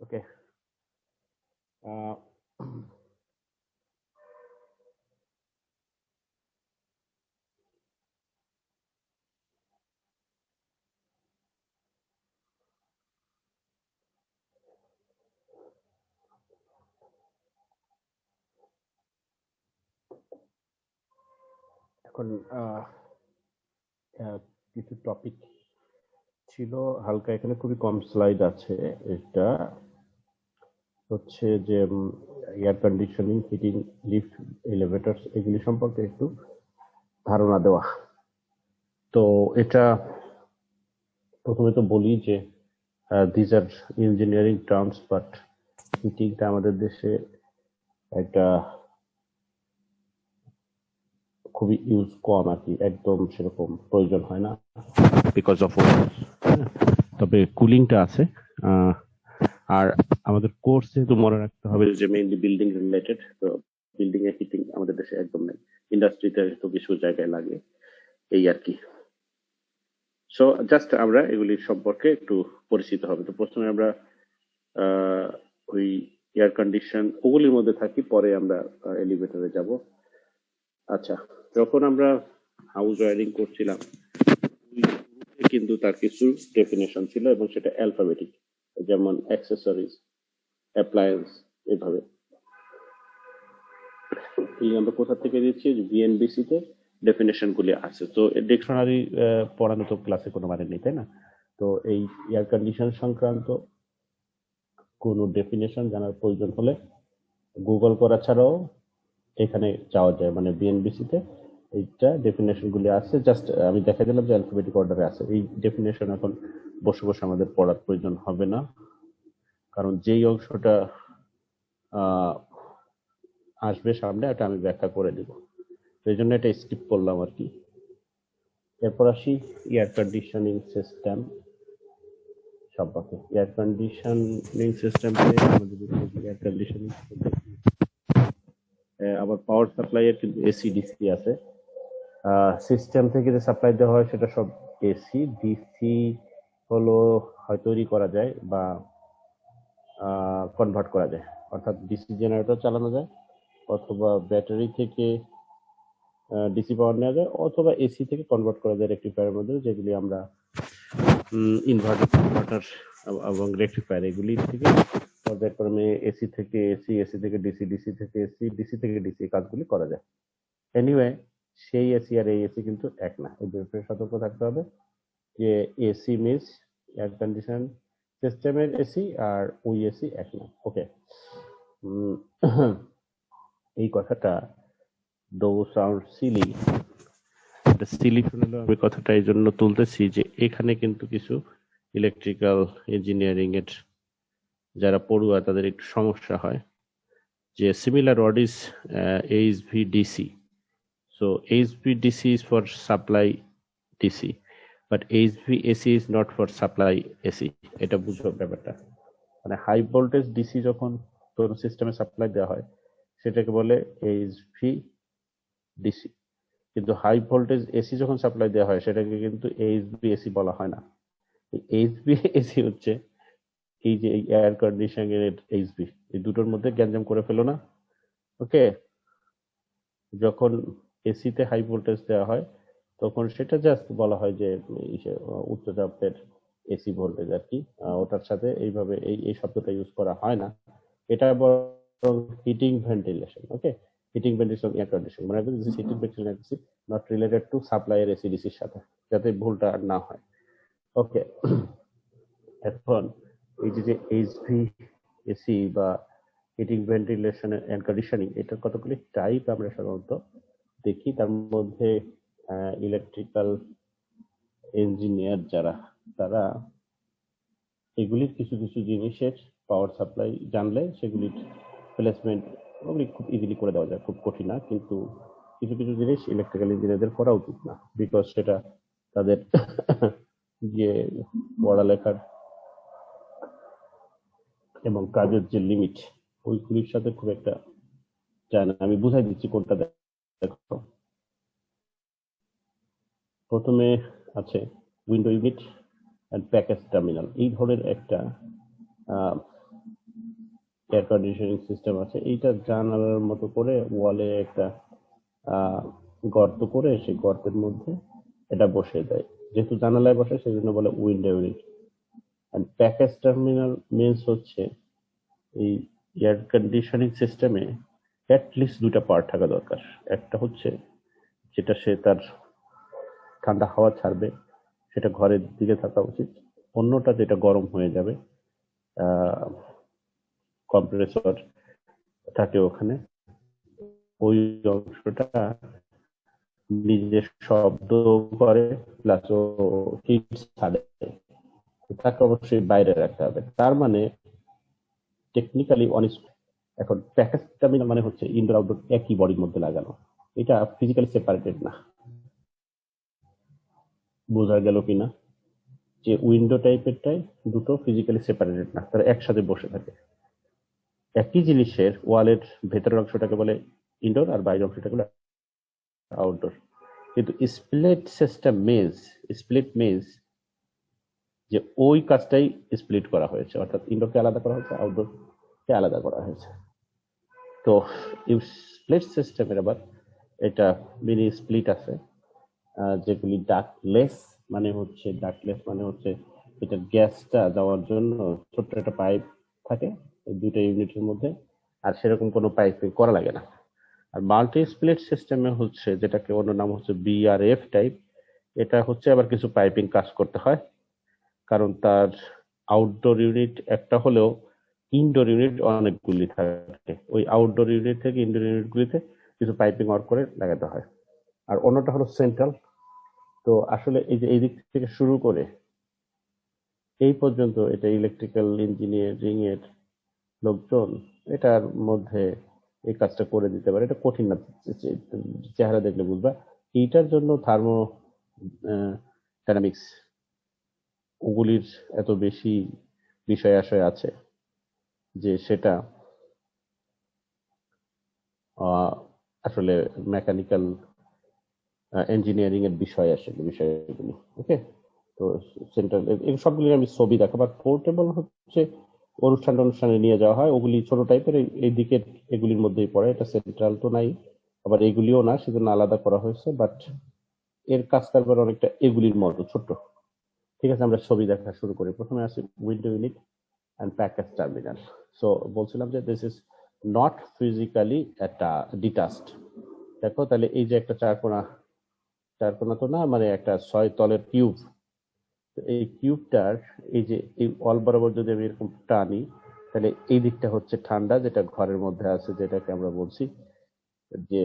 ওকে। এখন কিছু টপিক ছিল হালকা, এখানে খুবই কম স্লাইড আছে। এটা হচ্ছে যে এয়ার কন্ডিশনিং, হিটিং, লিফট, এলিভেটরস এগুলি সম্পর্কে একটু ধারণা দেওয়া। তো এটা প্রথমে তো বলি যে these are engineering terms, but হিটিংটা আমাদের দেশে একটা খুবই ইউজ কম আর কি, একদম সেরকম প্রয়োজন হয় না বিকজ অফ ওয়েদার। তবে কুলিংটা আছে। আর আমাদের কোর্স যেহেতু মনে রাখতে হবে যে মেইনলি বিল্ডিং রিলেটেড, তো বিল্ডিং এ হিটিং আমাদের দেশে একদম নেই, ইন্ডাস্ট্রিতে তো কিছু জায়গায় লাগে, এই আর কি। সো জাস্ট আমরা এগুলি সম্পর্কে একটু পরিচিত হবে। তো প্রথমে আমরা ওই এয়ার কন্ডিশন ওগুলির মধ্যে থাকি, পরে আমরা এলিভেটরে যাব। আচ্ছা, যখন আমরা হাউস ওয়ারিং করছিলাম কিন্তু তার কিছু ডেফিনেশন ছিল এবং সেটা অ্যালফাবেটিক, যেমন অ্যাক্সেসরিজ, অ্যাপ্লায়েন্স, এইভাবে। এই আমরা কোথা থেকে দিচ্ছি, বিএনবিসি তে ডেফিনেশন গুলি আছে। তো ডিকশনারি পড়ানো তো ক্লাসে কোনো মানে নেই, তাই না? তো এই এয়ার কন্ডিশন সংক্রান্ত কোনো ডেফিনেশন জানার প্রয়োজন হলে গুগল করা ছাড়াও এখানে যাওয়া যায়, মানে বিএনবিসি তে এইটা ডেফিনেশন গুলি আছে। জাস্ট আমি দেখা দিলাম যে অ্যালফাবেটিক অর্ডারে আছে। এই ডেফিনেশন এখন বসে বসে আমাদের পড়ার প্রয়োজন হবে না, কারণ যেই অংশটা আসবে সামনে এটা আমি ব্যাখ্যা করে দিব, সেই জন্য এটা স্কিপ করলাম আর কি। এরপর আসি এয়ার কন্ডিশনিং সিস্টেম সম্পর্কে। এয়ার কন্ডিশনিং সিস্টেমে আমাদের এয়ার কন্ডিশনিং আবার পাওয়ার সাপ্লাই এর কিন্তু এসি ডিসি আছে। সিস্টেম থেকে যে সাপ্লাই দেওয়া হয় সেটা সব এসি। ডিসি হলো হয় তৈরি করা যায় বা কনভার্ট করা যায়, অর্থাৎ ডিসি জেনারেটর চালানো যায়, অথবা ব্যাটারি থেকে ডিসি পাওয়ার নেওয়া যায়, অথবা এসি থেকে কনভার্ট করা যায় রেকটিফায়ারের মধ্যে, যেগুলি আমরা ইনভার্টার এবং রেকটিফায়ার এগুলি থেকে পর্যায়ক্রমে এসি থেকে এসি, এসি থেকে ডিসি, ডিসি থেকে এসি, ডিসি থেকে ডিসি কাজগুলি করা যায়। এনিওয়ে, সেই এসি আর এই এসি কিন্তু এক না, এই ব্যাপারে সতর্ক থাকতে হবে যে এসি মিনস এয়ার কন্ডিশন সিস্টেমের এসি, আর ওই এসি এক না। ওকে, এই কথাটা দো সাউন্ড সিলি, সিলি শুনলেও আমি কথাটা এই জন্য তুলতেছি যে এখানে কিন্তু কিছু ইলেকট্রিক্যাল ইঞ্জিনিয়ারিং এর যারা পড়ুয়া তাদের একটু সমস্যা হয় যে similar word is HVDC. So HVDC is for supply DC, but HVAC is not for supply AC. এটা বুঝো ব্যাপারটা। মানে হাই ভোল্টেজ ডিসি যখন তোর সিস্টেমে সাপ্লাই দেওয়া হয় সেটাকে বলে এইচভিডিসি, কিন্তু হাই ভোল্টেজ এসি যখন সাপ্লাই দেওয়া হয় সেটাকে কিন্তু এইচভিএসি বলা হয় না। এইচভিএসি হচ্ছে এই যে এয়ার কন্ডিশনের এইচভি, এই দুটোর মধ্যে গ্যাঞ্জাম করে ফেলো না। ওকে, যখন এসিতে হাই ভোল্টেজ দেওয়া হয় তখন সেটা জাস্ট বলা হয় যে উচ্চ চাপের এসি ভোল্টেজ আর কি, ওটার সাথে এইভাবে এই শব্দটা ইউজ করা হয় না। এটা বরং heating ventilation. Okay, heating ventilation air condition, মানে heating ventilation not related to supply এর এসি ডিসির সাথে, যাতে ভুলটা আর না হয়। ওকে, এখন এই যে এইচভি এসি বা হিটিং ভেন্টিলেশন এন্ড কন্ডিশনিং, এটার কতগুলি টাইপ আমরা সাধারণত দেখি। তার মধ্যে ইলেকট্রিক্যাল ইঞ্জিনিয়ার যারা, তারা এগুলির কিছু কিছু জিনিসের পাওয়ার সাপ্লাই জানলে সেগুলির প্লেসমেন্ট ওগুলি খুব ইজিলি করে দেওয়া যায়, খুব কঠিন না। কিন্তু কিছু কিছু জিনিস ইলেকট্রিক্যাল ইঞ্জিনিয়ারদের করা উচিত না, বিকজ সেটা তাদের যে পড়ালেখার এবং কাজের যে লিমিট ওইগুলির সাথে খুব একটা যায় না। আমি বুঝাই দিচ্ছি কোনটা। দেখো, প্রথমে আছে window unit and package terminal. এই ধরনের একটা এয়ার কন্ডিশনিং সিস্টেম আছে, এইটা জানালার মতো করে ওয়ালে একটা গর্ত করে সেই গর্তের মধ্যে এটা বসিয়ে দেয়। যেহেতু জানালায় বসে সেজন্য বলে উইন্ডো ইউনিট। আর প্যাকেজ টার্মিনাল মিনস হচ্ছে এই এয়ার কন্ডিশনিং সিস্টেমে অ্যাটলিস্ট দুইটা পার্ট থাকা দরকার। একটা হচ্ছে যেটা সে তার ঠান্ডা হাওয়া ছাড়বে, সেটা ঘরের দিকে থাকা উচিত। অন্যটা যেটা গরম হয়ে যাবে, কম্প্রেসর থাকে ওখানে, ওই অংশটা নিজে শব্দ করে প্লাস ও হিট ছাড়ে, তাকে অবশ্যই বাইরে রাখতে হবে। তার মানে টেকনিক্যালি অনেস্ট। এখন প্যাকেজ টার্মিনাল মানে হচ্ছে ইনডোর আউটডোর একই বডির মধ্যে লাগানো, এটা ফিজিক্যালি সেপারেটেড না। বোঝা গেল কিনা যে উইন্ডো টাইপেরটাই দুটো ফিজিক্যালি সেপারেটেড না, তারা একসাথে বসে থাকে। একই জিনিসের ওয়ালের ভেতরের অংশটাকে বলে ইনডোর আর বাইরের অংশটাকে বলে আউটডোর। কিন্তু স্প্লিট মেজ যে ওই কাজটাই স্প্লিট করা হয়েছে, অর্থাৎ ইনডোরকে আলাদা করা হয়েছে, আউটডোরকে আলাদা করা হয়েছে। তো স্প্লিট সিস্টেমের আবার এটা মিনি স্প্লিট আছে, যেগুলি ডাক্টলেস মানে হচ্ছে এটা গ্যাসটা যাওয়ার জন্য ছোট্ট একটা পাইপ থাকে দুইটা ইউনিটের মধ্যে, আর সেরকম কোনো পাইপিং করা লাগে না। আর মাল্টি স্প্লিট সিস্টেমে হচ্ছে, যেটাকে অন্য নাম হচ্ছে বিআরএফ টাইপ, এটা হচ্ছে আবার কিছু পাইপিং কাজ করতে হয়, কারণ তার আউটডোর ইউনিট একটা হলেও ইনডোর ইউনিট অনেকগুলি থাকে। ওই আউটডোর ইউনিট থেকে ইনডোর ইউনিটগুলিতে কিছু পাইপিং ওয়ার্ক করে লাগাতে হয়। আর অন্যটা হলো সেন্ট্রাল। তো আসলে এই যে এই দিক থেকে শুরু করে এই পর্যন্ত এটা ইলেকট্রিক্যাল ইঞ্জিনিয়ারিং এর লোকজন এটার মধ্যে এই কাজটা করে দিতে পারে। এটা কঠিন না, চেহারা দেখলে বুঝবা। এইটার জন্য থার্মো ডাইনামিক্স ওগুলির এত বেশি বিষয় আশয় আছে যে সেটা আসলে মেকানিক্যাল ইঞ্জিনিয়ারিং এর বিষয় আসে বিষয়গুলি। ওকে, তো সেন্ট্রাল সবগুলি আমি ছবি দেখাবো। আর পোর্টেবল হচ্ছে অনুষ্ঠানে নিয়ে যাওয়া হয়, ওগুলি ছোট টাইপের, এই দিকের এগুলির মধ্যেই পড়ে। এটা সেন্ট্রাল তো নাই, আবার এগুলিও না, সেজন্য আলাদা করা হয়েছে। বাট এর কাজ কারবার অনেকটা এগুলির মতো ছোট্ট। ঠিক আছে, আমরা ছবি দেখা শুরু করি। প্রথমে আসি window unit and package terminal. So বলছিলাম যে দিস ইজ নট ফিজিক্যালি একটা ডিটাচড। দেখো তাহলে এই যে একটা চারকোনা তো না, মানে একটা 6 তলের কিউব। এই কিউবটার এই যে এই অল বরাবর যদি আমি এরকম টানি, তাহলে এই দিকটা হচ্ছে ঠান্ডা, যেটা ঘরের মধ্যে আছে, যেটাকে আমরা বলছি যে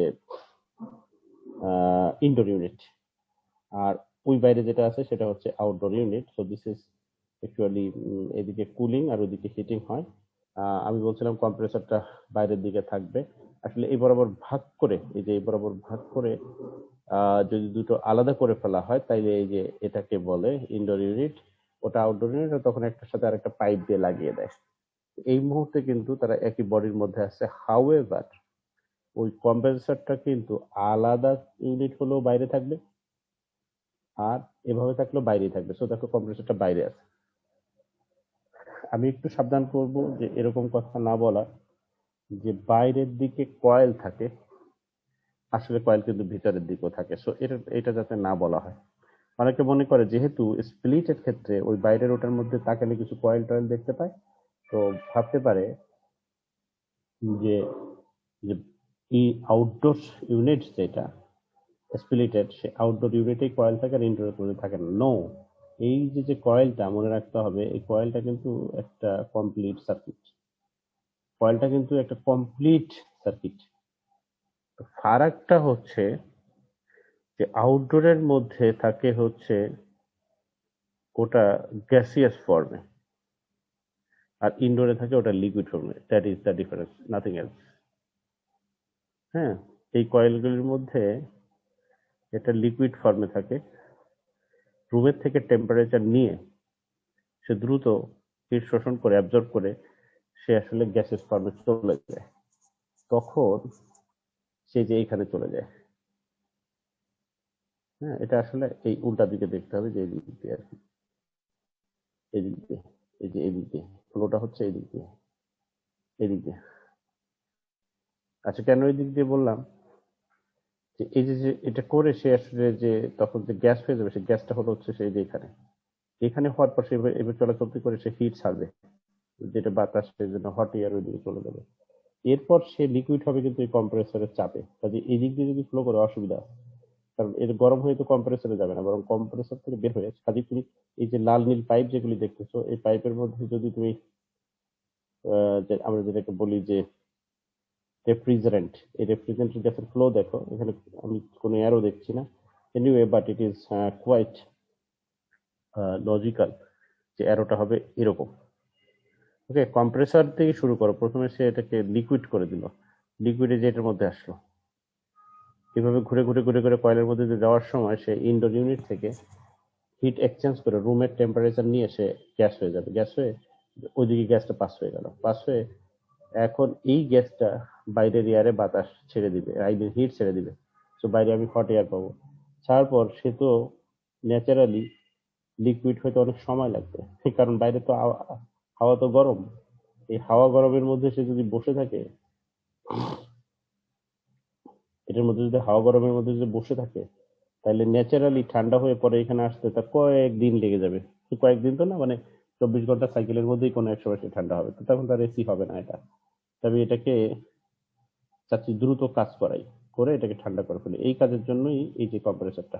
ইনডোর ইউনিট। আর ওই বাইরে যেটা আছে সেটা হচ্ছে outdoor unit. So this is actually এদিকে কুলিং আর ওইদিকে হিটিং হয়। আমি বলছিলাম কম্প্রেসরটা বাইরের দিকে থাকবে। আসলে এই বরাবর ভাগ করে, এই যে এই বরাবর ভাগ করে যদি দুটো আলাদা করে ফেলা হয়, তাইলে এই যে এটাকে বলে ইনডোর ইউনিট, ওটা আউটডোর ইউনিট, তখন একটার সাথে আরেকটা পাইপ দিয়ে লাগিয়ে দেয়। এই মুহূর্তে কিন্তু তারা একই বডির মধ্যে আছে। হাউএভার ওই কম্প্রেসরটা কিন্তু আলাদা ইউনিট হলেও বাইরে থাকবে, আর এভাবে থাকলেও বাইরেই থাকবে। সো দেখো কম্প্রেসরটা বাইরে আছে। আমি একটু সাবধান করব যে এরকম কথা না বলা যে বাইরের দিকে কয়েল থাকে, আসলে কয়েল কিন্তু ভিতরের দিকেও থাকে। সো এটা যাতে না বলা হয়। অনেকে মনে করে যেহেতু স্প্লিটের ক্ষেত্রে ওই বাইরের ওটার মধ্যে তাকালে কিছু কয়েল টয়েল দেখতে পায়, তো ভাবতে পারে যে এই আউটডোর ইউনিট যেটা স্প্লিটেড, সে আউটডোর ইউনিটেই কয়েল থাকে আর ইনডোর ইউনিট থাকে না। নো, এই যে কয়েলটা মনে রাখতে হবে, এই কয়েলটা কিন্তু একটা কমপ্লিট সার্কিট। কয়েলটা কিন্তু একটা কমপ্লিট সার্কিট। ফারাকটা হচ্ছে যে আউটডোরের মধ্যে থাকে হচ্ছে ওটা গ্যাসিয়াস ফর্মে, আর ইনডোরে থাকে ওটা লিকুইড ফর্মে। That is the difference, nothing else. হ্যাঁ, এই কয়েলগুলির মধ্যে এটা লিকুইড ফর্মে থাকে, রুমের থেকে টেম্পারেচার নিয়ে সে দ্রুত হিট শোষণ করে অ্যাবজর্ব করে সে আসলে গ্যাসেস ফর্মে চলে যায়। তখন সে যে এইখানে চলে যায়। হ্যাঁ, এটা আসলে এই উল্টা দিকে দেখতে হবে, যে এই দিক দিয়ে আর কি, এই দিক দিয়ে, এই যে এই দিক দিয়ে ফ্লোটা হচ্ছে এই দিক দিয়ে, এদিক দিয়ে। আচ্ছা, কেন এই দিক দিয়ে বললাম যে এই যে যে এটা করে সে আসলে যে তখন যে গ্যাস হয়ে যাবে, সেই গ্যাসটা হলো হচ্ছে সেই যে এখানে এখানে হওয়ার পর সে এবার চলাচল করে সে হিট ছাড়বে, যেটা বাতাস সেই জন্য হট এয়ার ওইদিকে চলে যাবে। এরপর সে লিকুইড হবে কিন্তু এই কম্প্রেসরের চাপে, কাজে এই দিক দিয়ে যদি ফ্লো করে অসুবিধা আছে। কারণ এর গরম হয়ে তো কম্প্রেসরে যাবে না, বরং কম্প্রেসর থেকে বের হয়ে কাজে তুমি এই যে লাল নীল পাইপ যেগুলি দেখতেছো, এই পাইপের মধ্যে যদি তুমি যে আমরা যেটাকে বলি যে রেফ্রিজারেন্ট, এই রেফ্রিজারেন্ট গ্যাসের ফ্লো দেখো, এখানে আমি কোনো অ্যারো দেখছি না, anyway but it is quite logical যে অ্যারোটা হবে এরকম। ওকে, কম্প্রেসর থেকে শুরু করো, প্রথমে সে এটাকে লিকুইড করে দিল, লিকুইডে যে এটার মধ্যে আসলো, এভাবে ঘুরে ঘুরে ঘুরে ঘুরে কয়েলের মধ্যে দিয়ে যাওয়ার সময় সে ইনডোর ইউনিট থেকে হিট এক্সচেঞ্জ করে রুমের টেম্পারেচার নিয়ে সে গ্যাস হয়ে যাবে, গ্যাস হয়ে ওইদিকে গ্যাসটা পাস হয়ে গেল, পাস হয়ে এখন এই গ্যাসটা বাইরের এয়ারে বাতাস ছেড়ে দিবে, আই মিন হিট ছেড়ে দিবে, তো বাইরে আমি হট এয়ার পাবো। ছাড়ার পর সে তো ন্যাচারালি লিকুইড হইতে অনেক সময় লাগবে, কারণ বাইরে তো হাওয়া তো গরম, এই হাওয়া গরমের মধ্যে সে যদি বসে থাকে, এটার মধ্যে যদি হাওয়া গরমের মধ্যে যদি বসে থাকে, তাহলে ন্যাচারালি ঠান্ডা হয়ে পরে এখানে আসতে তার কয়েকদিন লেগে যাবে। কয়েকদিন তো না, মানে 24 ঘন্টা সাইকেলের মধ্যেই কোনো এক সময় সে ঠান্ডা হবে, তো তখন তার এসি হবে না এটা। তবে এটাকে চাচ্ছি দ্রুত কাজ করাই, করে এটাকে ঠান্ডা করে ফেলে, এই কাজের জন্যই এই যে কম্প্রেসরটা,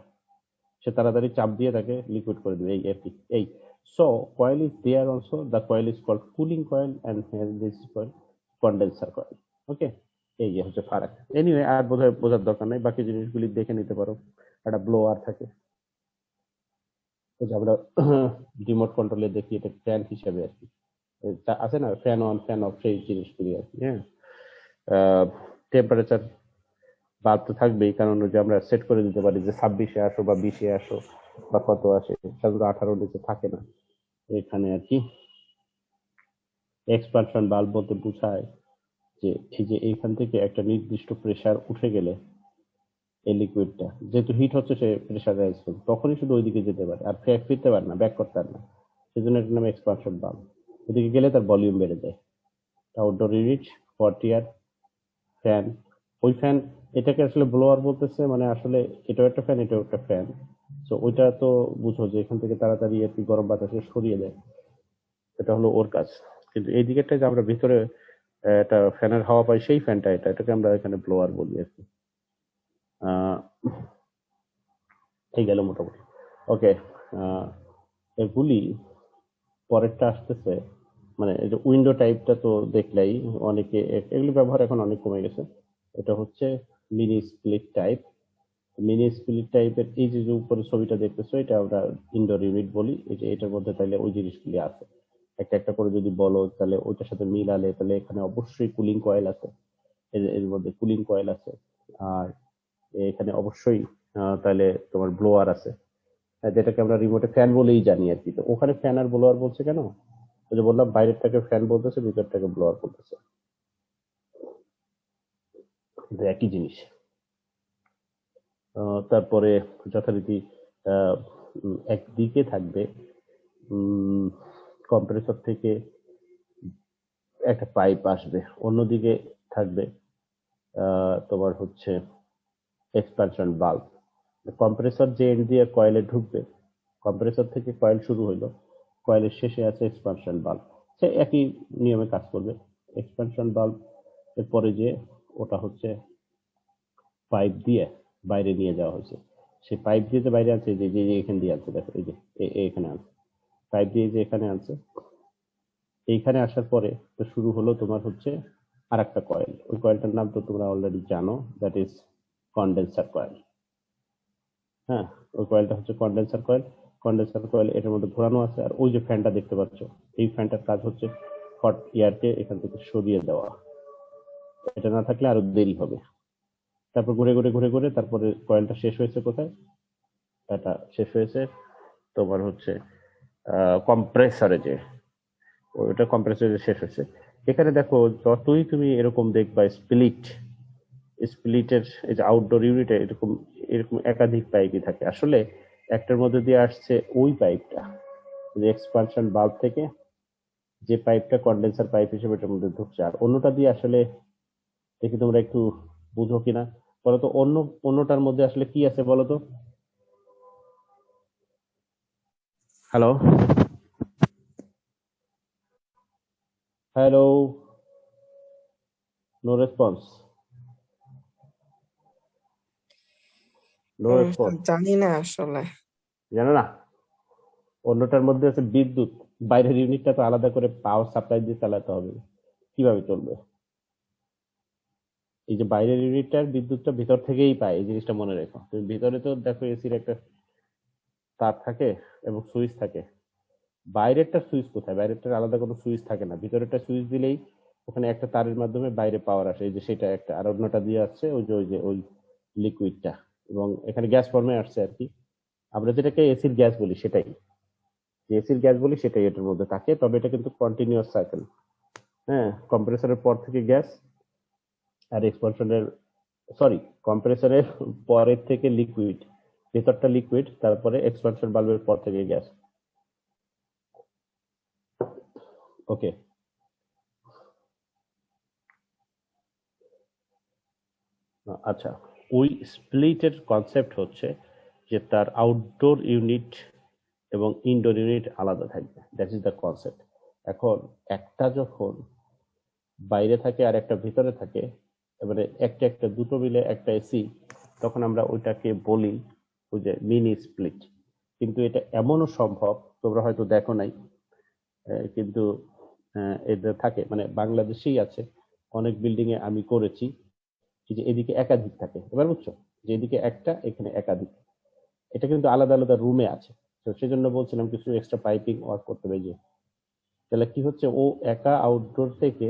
সে তাড়াতাড়ি চাপ দিয়ে তাকে লিকুইড করে দেবে, এই আর কি। এই so coil is there also, the coil is called cooling coil and this is coil condenser coil. Okay, এই যে হচ্ছে ফারাক। এনিওয়ে আর বোধহয় বোঝার দরকার নাই, বাকি জিনিসগুলি দেখে নিতে পারো। একটা ব্লোয়ার থাকে, ওই যে আমরা রিমোট কন্ট্রোলে দেখি, এটা ফ্যান হিসাবে আর কি, আছে না ফ্যান অন ফ্যান অফ, সেই জিনিসগুলি আর কি। হ্যাঁ, টেম্পারেচার বাদ তো থাকবেই, কারণ ওই যে আমরা সেট করে দিতে পারি যে 26-এ আসো বা 20-এ আসো বা কত আসে, সাধারণত 18 নিচে থাকে না এখানে আর কি। এক্সপানশন বাল্ব বলতে বোঝায় যে এই যে এইখান থেকে একটা নির্দিষ্ট প্রেসার উঠে গেলে এই লিকুইডটা যেহেতু হিট হচ্ছে, সে প্রেসারাইজ হবে, তখনই শুধু ওইদিকে যেতে পারে, আর ফিরতে পারে না, ব্যাক করতে পারে না, সেজন্য এটার নাম এক্সপানশন বাল্ব। ওইদিকে গেলে তার ভলিউম বেড়ে যায়। Outdoor unit, hot air, fan, ওই ফ্যান, এটাকে আসলে ব্লোয়ার বলতেছে, মানে আসলে এটাও একটা ফ্যান এটাও একটা ফ্যান। তো ওইটা তো বুঝো যে এখান থেকে তাড়াতাড়ি আর কি গরম বাতাসে সরিয়ে দেয়, এটা হলো ওর কাজ। কিন্তু এই দিকেরটা যে আমরা ভিতরে একটা ফ্যানের হাওয়া পাই, সেই ফ্যানটা এটাকে আমরা এখানে ব্লোয়ার বলি আর কি। আহ, এই গেল মোটামুটি। ওকে, এগুলি পরেরটা আসতেছে, মানে এই যে উইন্ডো টাইপটা তো দেখলেই, অনেকে এগুলি ব্যবহার এখন অনেক কমে গেছে। এটা হচ্ছে mini split type. Mini split টাইপের এই যে যে উপরে ছবিটা দেখতেছো, এটা আমরা ইনডোর ইউনিট বলি। এই যে এটার মধ্যে তাইলে ওই জিনিসগুলি আছে, একটা একটা করে যদি বলো তাহলে ওইটার সাথে মিলালে, তাহলে এখানে অবশ্যই কুলিং কয়েল আছে, এর মধ্যে কুলিং কয়েল আছে, আর এখানে অবশ্যই তাহলে তোমার ব্লোয়ার আছে, যেটাকে আমরা রিমোটে ফ্যান বলেই জানি আর কি। তো ওখানে ফ্যান আর ব্লোয়ার বলছে কেন? ওই যে বললাম বাইরেরটাকে ফ্যান বলতেছে, ভিতরটাকে ব্লোয়ার বলতেছে, কিন্তু একই জিনিস। তারপরে যথারীতি একদিকে থাকবে কম্প্রেসর থেকে একটা পাইপ আসবে, অন্যদিকে থাকবে তোমার হচ্ছে এক্সপানশন বাল্ব। কম্প্রেসর যে এন্ড দিয়ে কয়েলে ঢুকবে, কম্প্রেসর থেকে কয়েল শুরু হইলো, কয়েলের শেষে আছে এক্সপানশন বাল্ব, সে একই নিয়মে কাজ করবে। এক্সপানশন বাল্ব এর পরে যে ওটা হচ্ছে পাইপ দিয়ে বাইরে নিয়ে যাওয়া হয়েছে, সেই পাইপ দিয়ে যে বাইরে আছে, যে যে এখান দিয়ে আছে, দেখো এই যে এখানে আছে, পাইপ দিয়ে যে এখানে আছে, এইখানে আসার পরে তো শুরু হলো তোমার হচ্ছে আর একটা কয়েল। ওই কয়েলটার নাম তো তোমরা অলরেডি জানো, দ্যাট ইজ কন্ডেন্সার কয়েল। হ্যাঁ, ওই কয়েলটা হচ্ছে কন্ডেন্সার কয়েল। কন্ডেন্সার কয়েল এটার মধ্যে ঘোরানো আছে, আর ওই যে ফ্যানটা দেখতে পাচ্ছ, এই ফ্যানটার কাজ হচ্ছে হট এয়ারকে এখান থেকে সরিয়ে দেওয়া, এটা না থাকলে আরো দেরি হবে। তারপর ঘুরে ঘুরে ঘুরে ঘুরে তারপরে কয়েলটা শেষ হয়েছে কোথায়? এটা শেষ হয়েছে তোমার হচ্ছে কম্প্রেসরে, যে ওইটা কম্প্রেসরে শেষ হয়েছে। এখানে দেখো যতই তুমি এরকম দেখবা স্প্লিটের এই যে আউটডোর ইউনিটে এরকম এরকম একাধিক পাইপই থাকে, আসলে একটার মধ্যে দিয়ে আসছে ওই পাইপটা, যে এক্সপানশন বাল্ব থেকে যে পাইপটা কন্ডেন্সার পাইপ হিসেবে এটার মধ্যে ঢুকছে, আর অন্যটা দিয়ে আসলে দেখি তোমরা একটু বুঝো কিনা বলতো। অন্যটার মধ্যে আসলে কি আছে বলতো? Hello, hello, no response, no response. জানি না আসলে। জানো না? অন্যটার মধ্যে আছে বিদ্যুৎ। বাইরের ইউনিটটা তো আলাদা করে পাওয়ার সাপ্লাই দিয়ে চালাতে হবে, কিভাবে চলবে? এই যে বাইরের ইউনিটটার বিদ্যুৎটা ভিতর থেকেই পায়, এই জিনিসটা মনে রেখো। তুমি ভিতরে তো দেখো এসির একটা তার থাকে এবং সুইচ থাকে। বাইরেরটা সুইচ কোথায়? বাইরেরটার আলাদা কোনো সুইচ থাকে না, ভিতরেরটা সুইচ দিলেই ওখানে একটা তারের মাধ্যমে বাইরে পাওয়ার আসে। এই যে সেটা একটা, আর অন্যটা দিয়ে আসছে ওই লিকুইডটা, এবং এখানে গ্যাস ফর্মে আসছে আর কি। আমরা যেটাকে এসির গ্যাস বলি সেটাই, যে এসির গ্যাস বলি সেটাই এটার মধ্যে থাকে। তবে এটা কিন্তু কন্টিনিউয়াস সাইকেল। হ্যাঁ, কম্প্রেসরের পর থেকে গ্যাস, আর এক্সপানশনের, সরি, কম্প্রেসরের পরের থেকে লিকুইড, ভেতরটা লিকুইড, তারপরে এক্সপানশন বাল্বের পর থেকে গ্যাস। ওকে, আচ্ছা। ওই স্প্লিটের কনসেপ্ট হচ্ছে যে তার আউটডোর ইউনিট এবং ইনডোর ইউনিট আলাদা থাকবে, দ্যাট ইজ দ্য কনসেপ্ট। এখন একটা যখন বাইরে থাকে আর একটা ভিতরে থাকে, এবারে একটা একটা দুটো মিলে একটা এসি, তখন আমরা ওইটাকে বলি ওই যে মিনি স্প্লিট। কিন্তু এটা এমনও সম্ভব, তোমরা হয়তো দেখো নাই, কিন্তু এটা থাকে, মানে বাংলাদেশেই আছে, অনেক বিল্ডিং এ আমি করেছি, যে এদিকে একাধিক থাকে। এবার বুঝছো, যে এদিকে একটা, এখানে একাধিক। এটা কিন্তু আলাদা আলাদা রুমে আছে। তো সেজন্য বলছিলাম কিছু এক্সট্রা পাইপিং ওয়ার্ক করতে হবে। যে তাহলে কি হচ্ছে, ও একা আউটডোর থেকে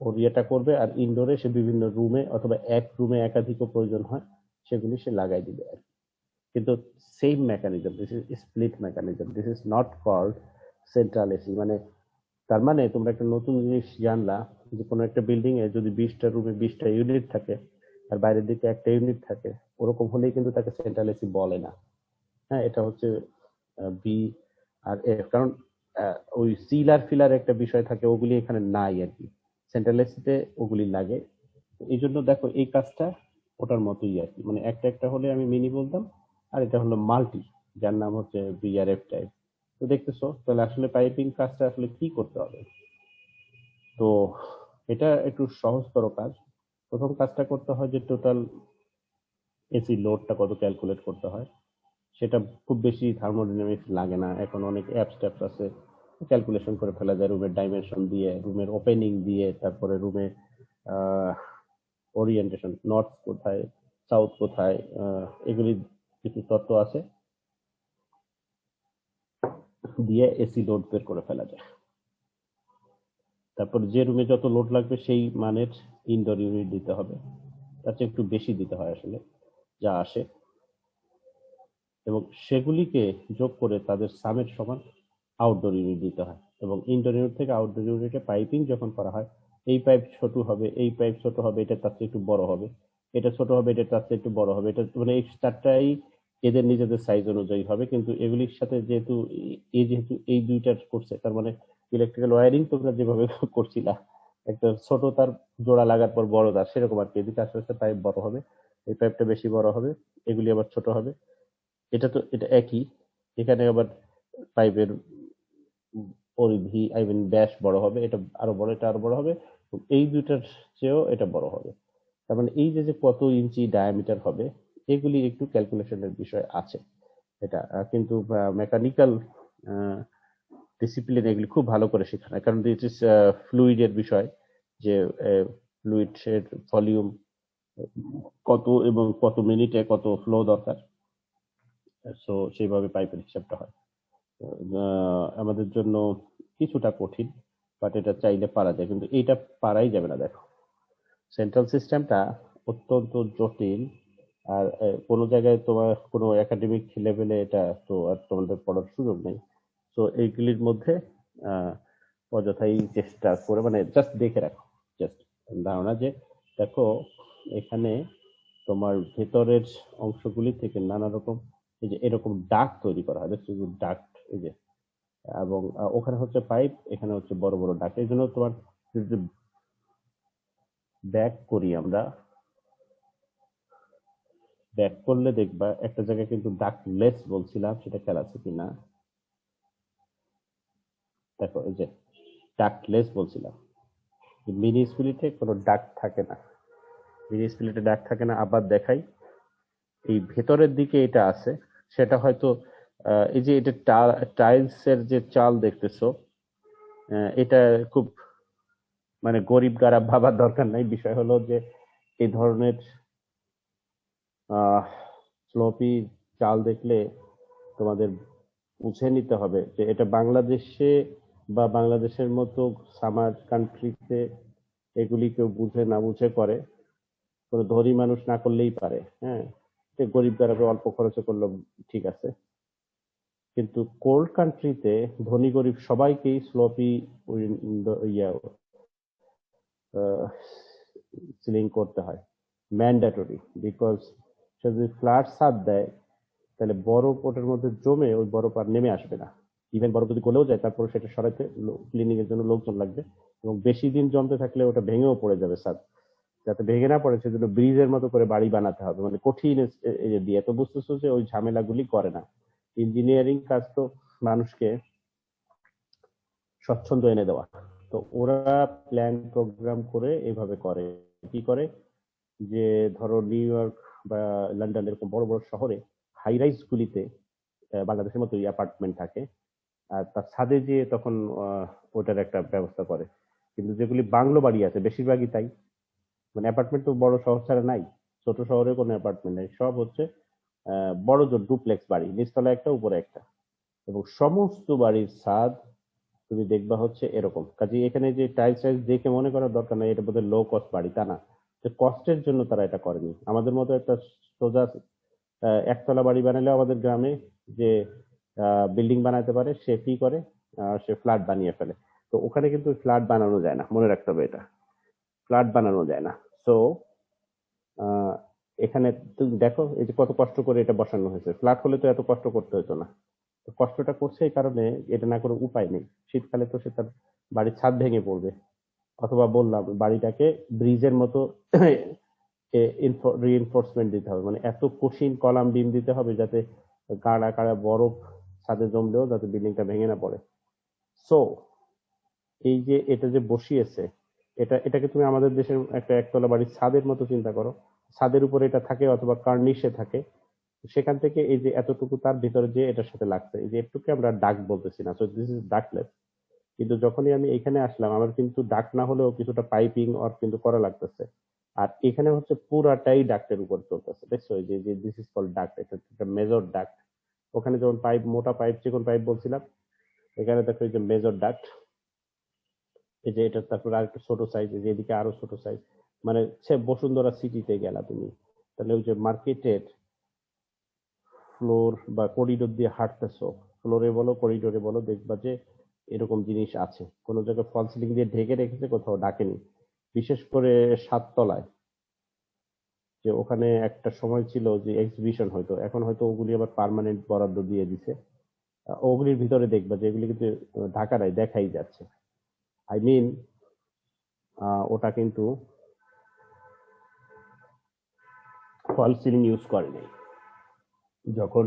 ওর ইয়েটা করবে, আর ইনডোরে সে বিভিন্ন রুমে অথবা এক রুমে একাধিকও প্রয়োজন হয়, সেগুলি সে লাগাই দিবে আর কি। কিন্তু same mechanism, this is split mechanism, this is not called central AC. মানে তার মানে তোমরা একটা নতুন জিনিস জানলা, যে কোনো একটা বিল্ডিং এ যদি 20টা রুমে 20টা ইউনিট থাকে আর বাইরের দিকে একটা ইউনিট থাকে, ওরকম হলেই কিন্তু তাকে সেন্ট্রাল এসি বলে না। হ্যাঁ, এটা হচ্ছে বি আর এফ। কারণ ওই সিলার ফিলার একটা বিষয় থাকে, ওগুলি এখানে নাই আর কি। সেন্ট্রাল এসিতে ওগুলি লাগে। এই জন্য দেখো এই কাজটা ওটার মতোই আর কি, মানে একটা একটা হলে আমি মিনি বলতাম, আর এটা হলো মাল্টি, যার নাম হচ্ছে বিআরএফ টাইপ। তো দেখতেছো তাহলে আসলে পাইপিং কাজটা আসলে কি করতে হবে। তো এটা একটু সহজতর কাজ। প্রথম কাজটা করতে হয় যে টোটাল এসি লোডটা কত ক্যালকুলেট করতে হয়। সেটা খুব বেশি থার্মোডাইনামিক্স লাগে না, এখন অনেক অ্যাপস ট্যাপস আছে, ক্যালকুলেশন করে ফেলা যায় রুমের ডাইমেনশন দিয়ে, রুমের ওপেনিং দিয়ে, তারপরে রুমে ওরিয়েন্টেশন, নর্থ কোথায়, সাউথ কোথায়, এগুলি কিছু তত্ত্ব আছে, দিয়ে এসি লোড বের করে ফেলা যায়। তারপর যে রুমে যত লোড লাগবে সেই মানের ইনডোর ইউনিট দিতে হবে, তার চেয়ে একটু বেশি দিতে হয় আসলে, যা আসে, এবং সেগুলিকে যোগ করে তাদের সামের সমান আউটডোর ইউনিট দিতে হয়। এবং ইনডোর ইউনিট থেকে আউটডোর ইউনিটে পাইপিং যখন করা হয়, এই পাইপ ছোট হবে, এই পাইপ ছোট হবে, এটা তার চেয়ে একটু বড় হবে, এটা ছোট হবে, এটা তার চেয়ে একটু বড় হবে, এটা মানে এই চারটাই এদের নিজেদের সাইজ অনুযায়ী হবে। কিন্তু এগুলির সাথে যেহেতু যেহেতু এই দুইটার করছে, তার মানে ইলেকট্রিক্যাল ওয়ারিং তোমরা যেভাবে করছিলা, একটা ছোট তার জোড়া লাগার পর বড় তার, সেরকম আর কি। এদিকে আস্তে আস্তে পাইপ বড় হবে, এই পাইপটা বেশি বড় হবে, এগুলি আবার ছোট হবে। এটা একই, এখানে আবার পাইপের পরিধি, আই মিন ব্যাস বড় হবে, এটা আরো বড়, এটা আরো বড় হবে, এই দুইটার চেয়েও এটা বড় হবে। তার মানে এই যে যে কত ইঞ্চি ডায়ামিটার হবে, এগুলি একটু ক্যালকুলেশনের বিষয় আছে। এটা কিন্তু মেকানিক্যাল ডিসিপ্লিন এগুলি খুব ভালো করে শেখানো হয়, কারণ দিস ইজ ফ্লুইডের বিষয়, যে ফ্লুইডের ভলিউম কত এবং কত মিনিটে কত ফ্লো দরকার। সো সেইভাবে পাইপের হিসাবটা হয়। আমাদের জন্য কিছুটা কঠিন, বাট এটা চাইলে পারা যায়, কিন্তু এইটা পারাই যাবে না। দেখো, সেন্ট্রাল সিস্টেমটা অত্যন্ত জটিল, আর কোনো জায়গায় তোমার কোনো একাডেমিক লেভেলে এটা তো আর তোমাদের পড়ার সুযোগ নেই। তো এইগুলির মধ্যে আহ, অযথাই চেষ্টা করে, মানে জাস্ট দেখে রাখো, জাস্ট ধারণা যে দেখো এখানে তোমার ভেতরের অংশগুলি থেকে নানা রকম, এই যে এরকম ডাক তৈরি করা হয়, দেখছো ডাক্ট, এই যে এবং ওখানে হচ্ছে পাইপ, এখানে হচ্ছে বড় বড় ডাক। এই জন্য তোমার যদি ব্যাক করি, আমরা ব্যাক করলে দেখবা একটা জায়গায় কিন্তু ডাকলেস বলছিলাম, সেটা খেয়াল আছে কিনা দেখো। এই যে ডাকলেস বলছিলাম, মিনি স্পিরিটে কোনো ডাক থাকে না, মিনি স্পিরিটে ডাক থাকে না। আবার দেখাই, এই ভেতরের দিকে এটা আছে, সেটা হয়তো এই যে এটা টাইলস এর যে চাল দেখতেছো, এটা খুব মানে গরিব গারাব ভাবার দরকার নাই। বিষয় হলো যে এই ধরনের স্লোপি চাল দেখলে তোমাদের বুঝে নিতে হবে যে এটা বাংলাদেশে বা বাংলাদেশের মতো সামার কান্ট্রিতে এগুলি কেউ বুঝে না বুঝে করে, কোনো ধনী মানুষ না করলেই পারে। হ্যাঁ, গরিব গরিবে অল্প খরচে করলো ঠিক আছে, কিন্তু কোল্ড কান্ট্রিতে ধনী গরিব সবাইকেই স্লোপি ইয়া সিলিং করতে হয়, ম্যান্ডেটরি। বিকজ সে যদি ফ্ল্যাট ছাদ দেয়, তাহলে বরফ ওটার মধ্যে জমে ওই বরফ আর নেমে আসবে না। ইভেন বরফ যদি গলেও যায়, তারপরে সেটা সরাইতে ক্লিনিং এর জন্য লোকজন লাগবে, এবং বেশি দিন জমতে থাকলে ওটা ভেঙেও পড়ে যাবে ছাদ। যাতে ভেঙে না পড়ে সেজন্য ব্রিজের মতো করে বাড়ি বানাতে হবে, মানে কঠিন দিয়ে। তো বুঝতেছো যে ওই ঝামেলাগুলি করে না। ইঞ্জিনিয়ারিং কাজ তো মানুষকে স্বচ্ছন্দ এনে দেওয়া। তো ওরা প্ল্যান প্রোগ্রাম করে এইভাবে করে। কি করে যে ধরো নিউ ইয়র্ক বা লন্ডন এরকম বড় বড় শহরে হাই রাইজ গুলিতে বাংলাদেশের মতো অ্যাপার্টমেন্ট থাকে, আর তার ছাদে যেয়ে তখন ওটার একটা ব্যবস্থা করে। কিন্তু যেগুলি বাংলো বাড়ি আছে বেশিরভাগই তাই, মানে অ্যাপার্টমেন্ট তো বড় শহর ছাড়া নাই, ছোট শহরে কোনো অ্যাপার্টমেন্ট নেই, সব হচ্ছে বড় জোর ডুপ্লেক্স বাড়ি, নিচতলা একটা উপরে একটা, এবং সমস্ত বাড়ির ছাদ তুমি দেখবা হচ্ছে এরকম। কাজে এখানে যে টাইলস টাইলস দেখে মনে করার দরকার নাই এটা বোধহয় লো কস্ট বাড়ি, তা না। যে কষ্টের জন্য তারা এটা করেনি। আমাদের মতো একটা সোজা একতলা বাড়ি বানালেও আমাদের গ্রামে যে বিল্ডিং বানাতে পারে সে কি করে, সে ফ্ল্যাট বানিয়ে ফেলে। তো ওখানে কিন্তু ফ্ল্যাট বানানো যায় না, মনে রাখতে হবে এটা, ফ্ল্যাট বানানো যায় না। সো এখানে তুমি দেখো এই যে কত কষ্ট করে এটা বসানো হয়েছে। ফ্ল্যাট হলে তো এত কষ্ট করতে হতো না, তো কষ্টটা করছে এই কারণে এটা না করে উপায় নেই। শীতকালে তো সে তার বাড়ির ছাদ ভেঙে পড়বে, অথবা বললাম বাড়িটাকে ব্রিজের মতো রিইনফোর্সমেন্ট দিতে হবে, মানে এত কঠিন কলাম বিম দিতে হবে যাতে কাড়া কাড়া বরফ ছাদে জমলেও যাতে বিল্ডিংটা ভেঙে না পড়ে। সো এই যে এটা যে বসিয়েছে, এটাকে তুমি আমাদের দেশের একটা একতলা বাড়ির ছাদের মতো চিন্তা করো। ছাদের উপরে এটা থাকে অথবা কার্নিশে থাকে, সেখান থেকে এই যে এতটুকু তার ভিতরে যে এটার সাথে লাগছে, এই যে একটুকে আমরা ডাক বলতেছি না, সো দিস ইজ ডাকলেস। কিন্তু যখনই আমি এখানে আসলাম, আমার কিন্তু ডাক না হলেও কিছুটা পাইপিং অর কিন্তু করা লাগতেছে। আর এখানে হচ্ছে পুরাটাই ডাক্টের উপর চলতেছে, দেখছো? এই যে দিস ইজ কল্ড ডাক্ট, এটা একটা মেজর ডাক্ট। ওখানে যেমন পাইপ, মোটা পাইপ, চিকন পাইপ বলছিলাম, এখানে দেখো এই যে মেজর ডাক্ট। এই যে এটা, তারপর আর একটু ছোট সাইজ, এই যে এদিকে আরো ছোট সাইজ। মানে সে বসুন্ধরা সিটিতে গেলা তুমি, তাহলে ওই যে মার্কেটের ফ্লোর বা করিডোর দিয়ে হাঁটতেছো, ফ্লোরে বলো করিডোরে বলো, দেখবা যে এরকম জিনিস আছে। কোনো জায়গায় ফল সিলিং দিয়ে ঢেকে রেখেছে, কোথাও ডাকেনি। বিশেষ করে সাততলায়, যে ওখানে একটা সময় ছিল যে এক্সিবিশন হয়তো, এখন হয়তো ওগুলি আবার পার্মানেন্ট বরাদ্দ দিয়ে দিছে। ওগুলির ভিতরে দেখবা যে এগুলি কিন্তু ঢাকা নাই, দেখাই যাচ্ছে। আই মিন ওটা কিন্তু ফল সিলিং ইউজ করেনি। যখন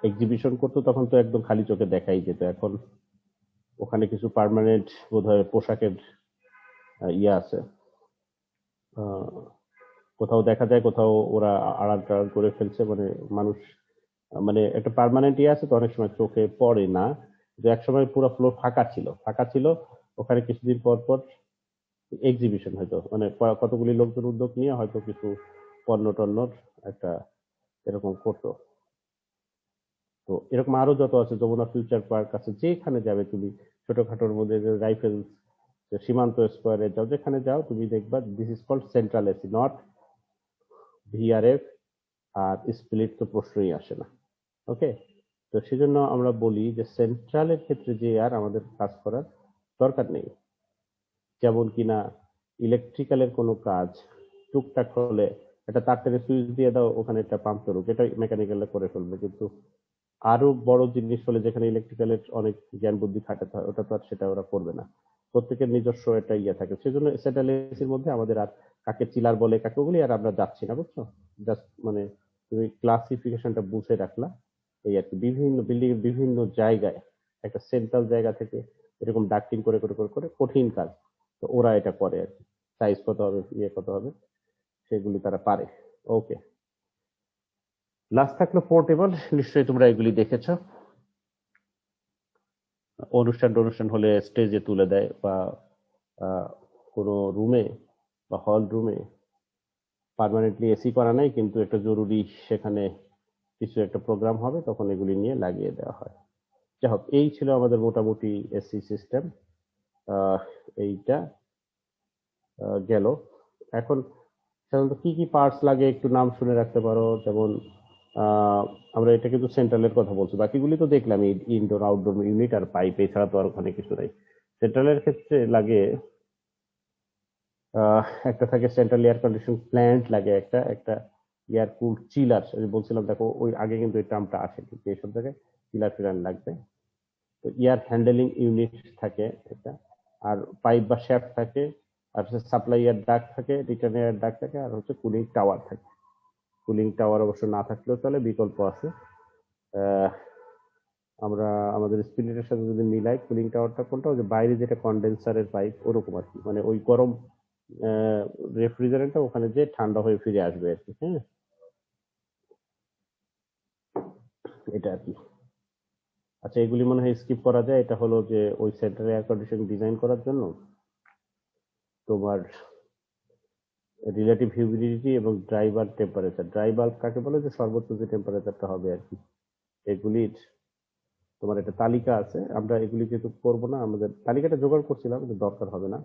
এক্সিবিশন করতো তখন তো একদম খালি চোখে দেখাই যেত। এখন ওখানে কিছু পার্মানেন্ট বোধহয় পোশাকের ইয়ে আছে, আহ, কোথাও দেখা যায়, কোথাও ওরা আড়াল টাড়াল করে ফেলছে, মানে মানুষ মানে একটা পার্মানেন্ট ইয়ে আছে, তো অনেক সময় চোখে পড়ে না। যে এক সময় পুরো ফ্লোর ফাঁকা ছিল, ফাঁকা ছিল, ওখানে কিছুদিন পর পর এক্সিবিশন হয়তো, মানে কতগুলি লোকজন উদ্যোগ নিয়ে হয়তো কিছু পণ্য টন্যর একটা এরকম করতো। তো এরকম আরো যত আছে, যমুনা ফিউচার পার্ক আছে, যেখানে যাবে তুমি, ছোটখাটোর মধ্যে রাইফেল সীমান্ত স্কোয়ারে যাও, যেখানে যাও তুমি দেখবা this is called central AC, not VRF. আর স্প্লিট তো প্রশ্নই আসে না। ওকে, তো সেজন্য আমরা বলি যে সেন্ট্রালের ক্ষেত্রে যে আর আমাদের কাজ করার দরকার নেই। যেমন কিনা ইলেকট্রিক্যালের কোনো কাজ টুকটাক হলে একটা তার টেনে সুইচ দিয়ে দাও, ওখানে একটা পাম্প করুক, এটা মেকানিক্যালরা করে ফেলবে। কিন্তু আরো বড় জিনিস হলে যেখানে ইলেকট্রিক্যালের অনেক জ্ঞান বুদ্ধি খাটাতে হয়, ওটা তো আর সেটা ওরা করবে না। প্রত্যেকের নিজস্ব একটা ইয়ে থাকে, সেজন্য সেন্ট্রাল এসির মধ্যে আমাদের আর কাকে চিলার বলে কাকে ওগুলি আর আমরা যাচ্ছি না, বুঝছো? জাস্ট মানে তুমি ক্লাসিফিকেশনটা বুঝে রাখলা, এই আর কি। বিভিন্ন বিল্ডিং এর বিভিন্ন জায়গায় একটা সেন্ট্রাল জায়গা থেকে এরকম ডাক্টিং করে করে করে করে কঠিন কাজ, তো ওরা এটা করে আর কি। সাইজ কত হবে, ইয়ে কত হবে, সেগুলি তারা পারে। ওকে, লাস্ট থাকলো পোর্টেবল। নিশ্চয়ই তোমরা এগুলি দেখেছো। অনুষ্ঠান হলে স্টেজে তুলে দেয়, বা কোনো রুমে বা হল রুমে পার্মানেন্টলি এসি করা নাই, কিন্তু একটা জরুরি সেখানে কিছু একটা প্রোগ্রাম হবে, তখন এগুলি নিয়ে লাগিয়ে দেওয়া হয়। যাই হোক, এই ছিল আমাদের মোটামুটি এসি সিস্টেম। এইটা গেল। এখন সাধারণত কি কি পার্টস লাগে একটু নাম শুনে রাখতে পারো। যেমন আমরা এটা কিন্তু সেন্ট্রালের কথা বলছি, বাকিগুলি তো দেখলাম ইনডোর আউটডোর ইউনিট আর পাইপ, এছাড়া তো আর ওখানে কিছু নাই। সেন্ট্রালের ক্ষেত্রে লাগে একটা থাকে সেন্ট্রাল এয়ার কন্ডিশন প্ল্যান্ট, লাগে একটা একটা এয়ার কুল চিলার। বলছিলাম দেখো, ওই আগে কিন্তু এই টার্মটা আসে, কিন্তু এইসব জায়গায় চিলার ফিলার লাগবে। তো এয়ার হ্যান্ডেলিং ইউনিট থাকে এটা, আর পাইপ বা শ্যাফট থাকে, আর সাপ্লাই এয়ার ডাক্ট থাকে, রিটার্ন এয়ার ডাক্ট থাকে, আর হচ্ছে কুলিং টাওয়ার থাকে। কুলিং টাওয়ার অবশ্য না থাকলেও চলে, বিকল্প আছে। আহ, আমরা আমাদের স্পিরিটের সাথে যদি মিলাই, কুলিং টাওয়ারটা কোনটা, ওই যে বাইরে যেটা কন্ডেন্সারের পাইপ ওরকম আর কি, মানে ওই গরম রেফ্রিজারেন্টটা ওখানে যে ঠান্ডা হয়ে ফিরে আসবে আর কি। হ্যাঁ, এটা আর কি। আচ্ছা, এগুলি মনে হয় স্কিপ করা যায়। এটা হলো যে ওই সেন্টার এয়ার কন্ডিশন ডিজাইন করার জন্য তোমার রিলেটিভ হিউমিডিটি এবং dry bulb temperature. Dry bulb কাকে বলে, যে সর্বোচ্চ যে টেম্পারেচারটা হবে আর কি, এগুলির তোমার একটা তালিকা আছে। আমরা এগুলি যেহেতু করবো না, আমাদের তালিকাটা জোগাড় করছিলাম, কিন্তু দরকার হবে না।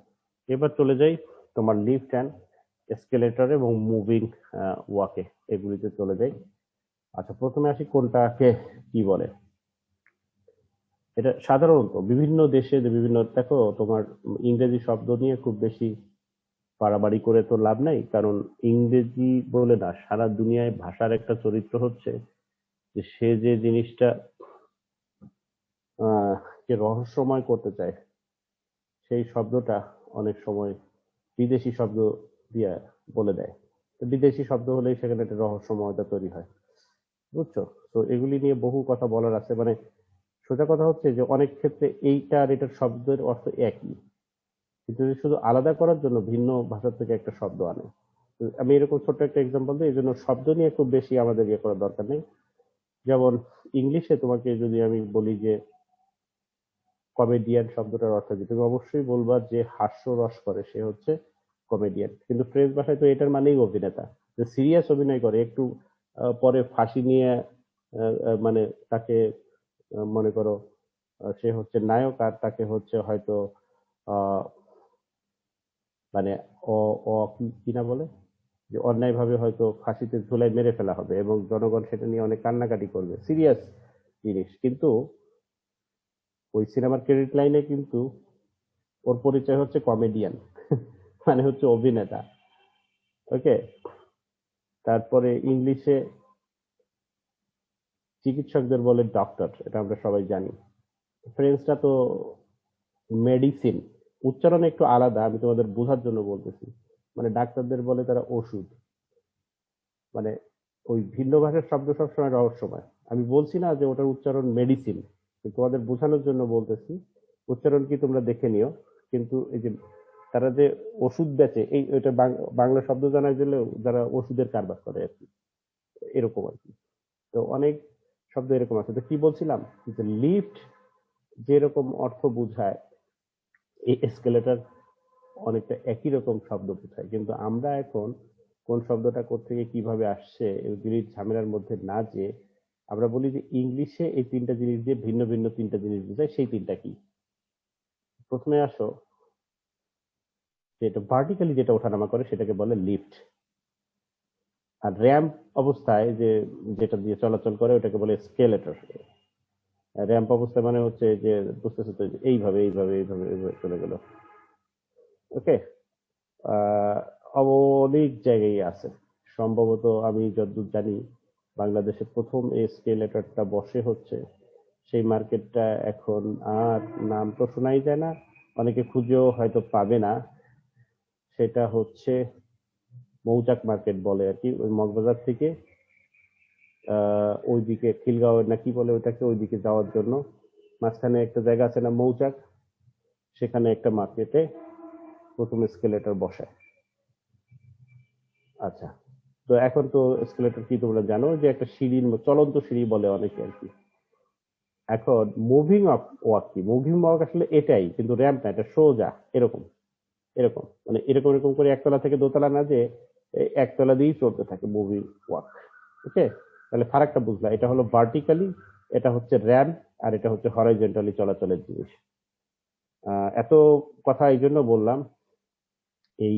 এবার চলে যাই তোমার লিফট অ্যান্ড এসকেলেটর এবং মুভিং ওয়াকে, এগুলিতে চলে যাই। আচ্ছা, প্রথমে আসি কোনটাকে কি বলে। এটা সাধারণত বিভিন্ন দেশে যে বিভিন্ন, দেখো তোমার ইংরেজি শব্দ নিয়ে খুব বেশি বাড়াবাড়ি করে তো লাভ নাই, কারণ ইংরেজি বলে না, সারা দুনিয়ায় ভাষার একটা চরিত্র হচ্ছে যে সে যে জিনিসটা কে রহস্যময় করতে চায়, সেই শব্দটা অনেক সময় বিদেশি শব্দ দিয়ে বলে দেয়। তো বিদেশি শব্দ হলেই সেখানে একটা রহস্যময়তা তৈরি হয়, বুঝছো? তো এগুলি নিয়ে বহু কথা বলার আছে। মানে সোজা কথা হচ্ছে যে অনেক ক্ষেত্রে এইটা আর এটার শব্দের অর্থ একই, কিন্তু শুধু আলাদা করার জন্য ভিন্ন ভাষা থেকে একটা শব্দ আনে। তো আমি এরকম ছোট্ট একটা এক্সাম্পল দিই, এই জন্য শব্দ নিয়ে খুব বেশি আমাদের ইয়ে করার দরকার নেই। যেমন ইংলিশে তোমাকে যদি আমি বলি যে কমেডিয়ান শব্দটার অর্থ কি, তুমি অবশ্যই বলবা যে হাস্যরস করে সে হচ্ছে কমেডিয়ান। কিন্তু ফ্রেঞ্চ ভাষায় তো এটার মানেই অভিনেতা, যে সিরিয়াস অভিনয় করে, একটু পরে ফাঁসি নিয়ে মানে তাকে মনে করো সে হচ্ছে নায়ক, আর তাকে হচ্ছে হয়তো আহ মানে অ অ কি না বলে, যে অন্যায় ভাবে হয়তো ফাঁসিতে ঝুলাই মেরে ফেলা হবে, এবং জনগণ সেটা নিয়ে অনেক কান্নাকাটি করবে, সিরিয়াস জিনিস। কিন্তু ওই সিনেমার ক্রেডিট লাইনে কিন্তু ওর পরিচয় হচ্ছে কমেডিয়ান, মানে হচ্ছে অভিনেতা। ওকে, তারপরে ইংলিশে চিকিৎসকদের বলে ডক্টর, এটা আমরা সবাই জানি। ফ্রেঞ্চটা তো মেডিসিন, উচ্চারণ একটু আলাদা, আমি তোমাদের বোঝার জন্য বলতেছি। মানে ডাক্তারদের বলে তারা ওষুধ। মানে ওই ভিন্ন ভাষার শব্দ সবসময় রহস্যময়। আমি বলছি না যে ওটার উচ্চারণ মেডিসিন, তোমাদের বোঝানোর জন্য বলতেছি। উচ্চারণ কি তোমরা দেখে নিও। কিন্তু এই যে তারা যে ওষুধ বেচে, এই ওইটা বাংলা শব্দ জানার জন্য যারা ওষুধের কারবার করে আর কি, এরকম আর কি। তো অনেক শব্দ এরকম আছে। তো কি বলছিলাম, যে লিফট যেরকম অর্থ বোঝায়, এই এসকেলেটর অনেকটা একই রকম শব্দ বোঝায়। কিন্তু আমরা এখন কোন শব্দটা কোত্থেকে কিভাবে আসছে এগুলির ঝামেলার মধ্যে না যে আমরা বলি যে ইংলিশে এই তিনটা জিনিস দিয়ে ভিন্ন ভিন্ন তিনটা জিনিস বোঝায়। সেই তিনটা কি? প্রথমে আসো, যে এটা ভার্টিক্যালি যেটা ওঠানামা করে সেটাকে বলে লিফট। আর র্যাম্প অবস্থায় যে যেটা দিয়ে চলাচল করে ওটাকে বলে স্কেলেটর। র্যাম্প অবস্থায় মানে হচ্ছে যে বুঝতেছো তো, এইভাবে এইভাবে এইভাবে এইভাবে চলে গেল। ওকে, আহ অনেক জায়গায় আছে। সম্ভবত আমি যতদূর জানি বাংলাদেশে প্রথম এই স্কেলেটরটা বসে হচ্ছে, সেই মার্কেটটা এখন আর নাম তো শোনাই যায় না, অনেকে খুঁজেও হয়তো পাবে না। সেটা হচ্ছে মৌচাক মার্কেট বলে আর কি, ওই মগবাজার থেকে ওইদিকে খিলগাঁও না কি বলে ওটাকে, ওইদিকে যাওয়ার জন্য মাঝখানে একটা জায়গা আছে না মৌচাক, সেখানে একটা মার্কেটে প্রথম এসকেলেটর বসায়। আচ্ছা, তো এখন তো এসকেলেটর কি তোমরা জানো যে একটা সিঁড়ির চলন্ত সিঁড়ি বলে অনেকে আর কি। এখন মুভিং অফ ওয়াক কি, মুভিং ওয়াক আসলে এটাই, কিন্তু র্যাম্প না, এটা সোজা এরকম এরকম, মানে এরকম এরকম করে একতলা থেকে দোতলা না, যে একতলা দিয়েই চলতে থাকে মুভিং ওয়াক। ওকে, তাহলে ফারাকটা বুঝলা, এটা হলো ভার্টিক্যালি, এটা হচ্ছে র্যাম্প, আর এটা হচ্ছে হরাইজন্টালি চলাচলের জিনিস। এত কথা এই জন্য বললাম, এই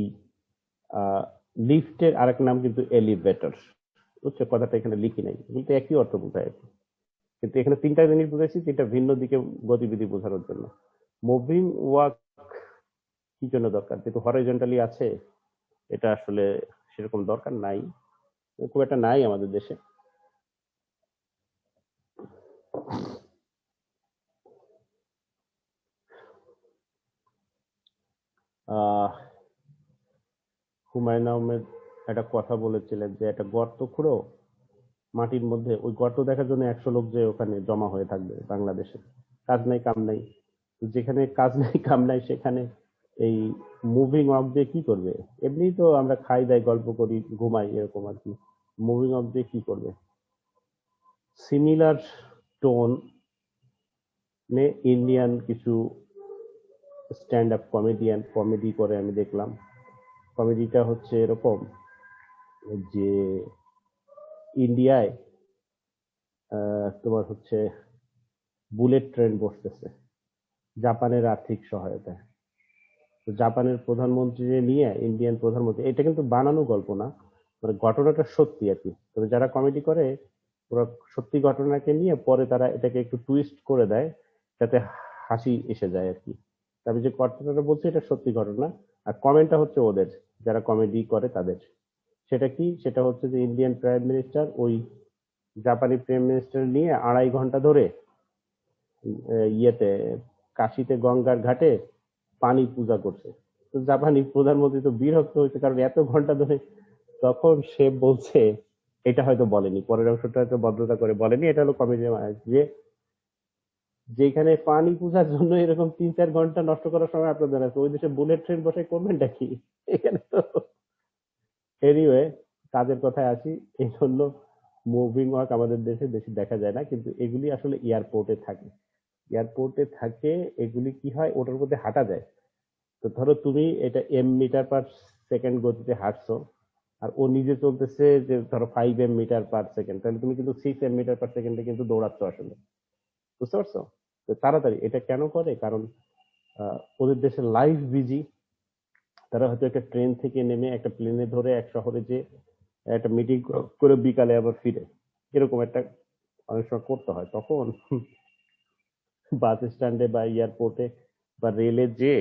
লিফটের আরেক নাম কিন্তু এলিভেটর। বুঝছো, কথাটা এখানে লিখি নাই, কিন্তু একই অর্থ বোঝায় আর কি। কিন্তু এখানে তিনটা জিনিস বুঝাইছি, তিনটা ভিন্ন দিকে গতিবিধি বোঝানোর জন্য। মুভিং ওয়াক কি জন্য দরকার, যেহেতু হরাইজন্টালি আছে, এটা আসলে সেরকম দরকার নাই, খুব একটা নাই আমাদের দেশে। হুমায়ুন আহমেদ একটা কথা বলেছিলেন যে একটা গর্ত খুঁড়ো মাটির মধ্যে, ওই গর্ত দেখার জন্য 100 লোক যে ওখানে জমা হয়ে থাকবে বাংলাদেশে, কাজ নাই কাম নাই। যেখানে কাজ নাই কাম নাই সেখানে এই মুভিং অফ দিয়ে কি করবে? এমনি তো আমরা খাই দাই গল্প করি ঘুমাই এরকম আর কি, মুভিং অফ দিয়ে কি করবে? সিমিলার টোন নে ইন্ডিয়ান কিছু স্ট্যান্ড আপ কমেডিয়ান কমেডি করে আমি দেখলাম। কমেডিটা হচ্ছে এরকম যে ইন্ডিয়ায় তোমার হচ্ছে বুলেট ট্রেন বসতেছে জাপানের আর্থিক সহায়তায়। তো জাপানের প্রধানমন্ত্রী নিয়ে ইন্ডিয়ান প্রধানমন্ত্রী, এটা কিন্তু বানানো গল্প না, মানে ঘটনাটা সত্যি আর কি, তবে যারা কমেডি করে ওরা সত্যি ঘটনাকে নিয়ে পরে তারা এটাকে একটু টুইস্ট করে দেয় যাতে হাসি এসে যায় আর কি। তবে যে ঘটনাটা বলছে এটা সত্যি ঘটনা, আর কমেন্টটা হচ্ছে ওদের, যারা কমেডি করে তাদের। সেটা কি, সেটা হচ্ছে যে ইন্ডিয়ান প্রাইম মিনিস্টার ওই জাপানি প্রাইম মিনিস্টার নিয়ে 2.5 ঘন্টা ধরে ইয়েতে কাশিতে গঙ্গার ঘাটে পানি পূজা করছে। তো জাপানি প্রধানমন্ত্রী তো বিরক্ত হয়েছে, কারণ এত ঘন্টা ধরে। তখন সে বলছে, এটা হয়তো বলেনি, পরের অংশটা হয়তো ভদ্রতা করে বলেনি, এটা হলো কমেডি, যে যেখানে পানি পূজার জন্য এরকম 3-4 ঘন্টা নষ্ট করার সময় আপনাদের আছে, ওই দেশে বুলেট ট্রেন বসে করবেনটা কি? এখানে তো এনিওয়ে, কাজের কথায় আসি। এই জন্য মুভিং ওয়ার্ক আমাদের দেশে বেশি দেখা যায় না, কিন্তু এগুলি আসলে এয়ারপোর্টে থাকে। এয়ারপোর্টে থাকে এগুলি, কি হয় ওটার মধ্যে হাঁটা যায়। তো ধরো তুমি এটা m/s গতিতে হাঁটছো, আর ও নিজে চলতেছে যে ধরো 5 m/s, তাহলে তুমি কিন্তু 6 m/s কিন্তু দৌড়াচ্ছ আসলে। বুঝতে পারছো? তো তাড়াতাড়ি এটা কেন করে, কারণ ওদের দেশে লাইফ বিজি, তারা হয়তো একটা ট্রেন থেকে নেমে একটা প্লেনে ধরে এক শহরে যে একটা মিটিং করে বিকালে আবার ফিরে, এরকম একটা অনেক সময় করতে হয়। তখন বাস স্ট্যান্ডে বা এয়ারপোর্টে বা রেলে যে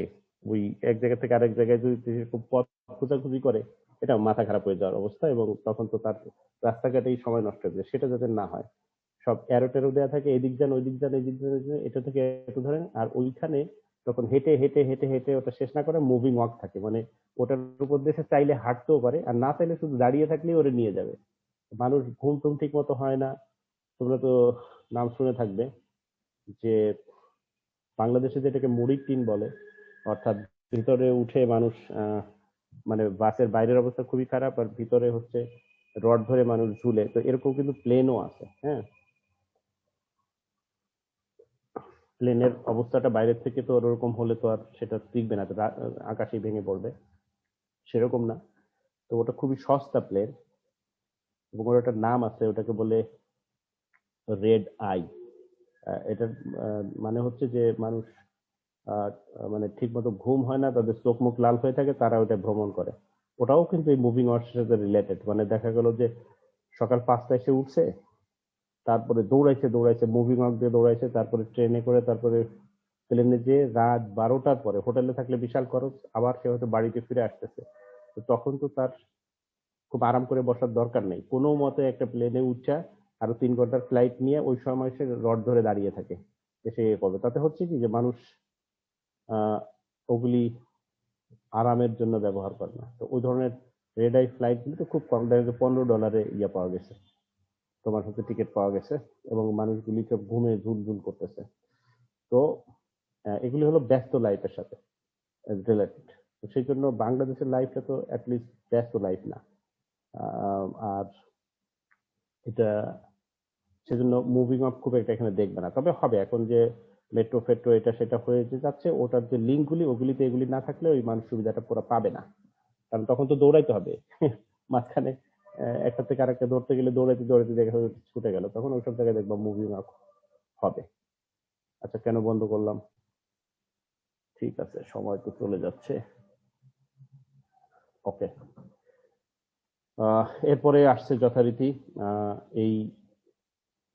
ওই এক জায়গা থেকে আরেক জায়গায় যদি সেরকম পথ খোঁজাখুঁজি করে, এটা মাথা খারাপ হয়ে যাওয়ার অবস্থা, এবং তখন তো তার রাস্তাঘাটেই সময় নষ্ট হয়ে যায়। সেটা যাতে না হয়, সব অ্যারো টেরো দেওয়া থাকে, এদিক যান ওইদিক যান এদিক যান এটা থেকে একটু ধরেন, আর ওইখানে তখন হেঁটে হেঁটে হেঁটে হেঁটে ওটা শেষ না করে মুভিং ওয়াক থাকে, মানে ওটার উপর দিয়ে সে চাইলে হাঁটতেও পারে, আর না চাইলে শুধু দাঁড়িয়ে থাকলেই ওরে নিয়ে যাবে। মানুষ ঘুম টুম ঠিক মতো হয় না। তোমরা তো নাম শুনে থাকবে যে বাংলাদেশে যেটাকে মুড়ির টিন বলে, অর্থাৎ ভিতরে উঠে মানুষ মানে বাসের বাইরের অবস্থা খুবই খারাপ, আর ভিতরে হচ্ছে রড ধরে মানুষ ঝুলে, তো এরকম কিন্তু প্লেনও আছে। হ্যাঁ, প্লেনের অবস্থাটা বাইরের থেকে তো ওরকম হলে তো আর সেটা টিকবে না, তো আকাশেই ভেঙে পড়বে, সেরকম না। তো ওটা খুবই সস্তা প্লেন, এবং ওর একটা নাম আছে, ওটাকে বলে রেড আই। এটার মানে হচ্ছে যে মানুষ আহ, মানে ঠিক মতো ঘুম হয় না, তাদের চোখ মুখ লাল হয়ে থাকে, তারা ওটা ভ্রমণ করে। ওটাও কিন্তু এই মুভিং আওয়ার্সের সাথে রিলেটেড, মানে দেখা গেল যে সকাল 5টায় সে উঠছে, তারপরে দৌড়াইছে দৌড়াইছে মুভিং আওয়ার দিয়ে দৌড়াইছে, তারপরে ট্রেনে করে, তারপরে প্লেনে যে রাত 12টার পরে হোটেলে থাকলে বিশাল খরচ, আবার সে হয়তো বাড়িতে ফিরে আসতেছে। তো তখন তো তার খুব আরাম করে বসার দরকার নেই, কোনো মতে একটা প্লেনে উঠা আরো 3 ঘন্টার ফ্লাইট নিয়ে ওই সময় সে রড ধরে দাঁড়িয়ে থাকে, এসে ইয়ে করবে। তাতে হচ্ছে কি যে মানুষ ওগুলি আরামের জন্য ব্যবহার করে না। তো ওই ধরনের রেড আই ফ্লাইট গুলো খুব কম দামে, $15 ইয়ে পাওয়া গেছে, তোমার হচ্ছে টিকিট পাওয়া গেছে, এবং মানুষগুলি সব ঘুমে ঝুলঝুল করতেছে। তো এগুলি হলো ব্যস্ত লাইফের সাথে রিলেটেড। তো সেই জন্য বাংলাদেশের লাইফটা তো অ্যাটলিস্ট ব্যস্ত লাইফ না। আর এটা সেজন্য মুভিং অফ খুব একটা এখানে দেখবে না। তবে হবে এখন যে মেট্রো ফেট্রো এটা সেটা হয়ে যে যাচ্ছে, ওটার যে লিঙ্কগুলি ওগুলিতে এগুলি না থাকলে ওই মানুষ সুবিধাটা পুরো পাবে না, কারণ তখন তো দৌড়াইতে হবে মাঝখানে একটা থেকে আরেকটা ধরতে গেলে দৌড়াইতে দৌড়াইতে দেখা যাবে ছুটে গেল, তখন ওইসব জায়গায় দেখবা মুভিং অফ হবে। আচ্ছা, কেন বন্ধ করলাম? ঠিক আছে, সময় তো চলে যাচ্ছে। ওকে, এরপরে আসছে যথারীতি এই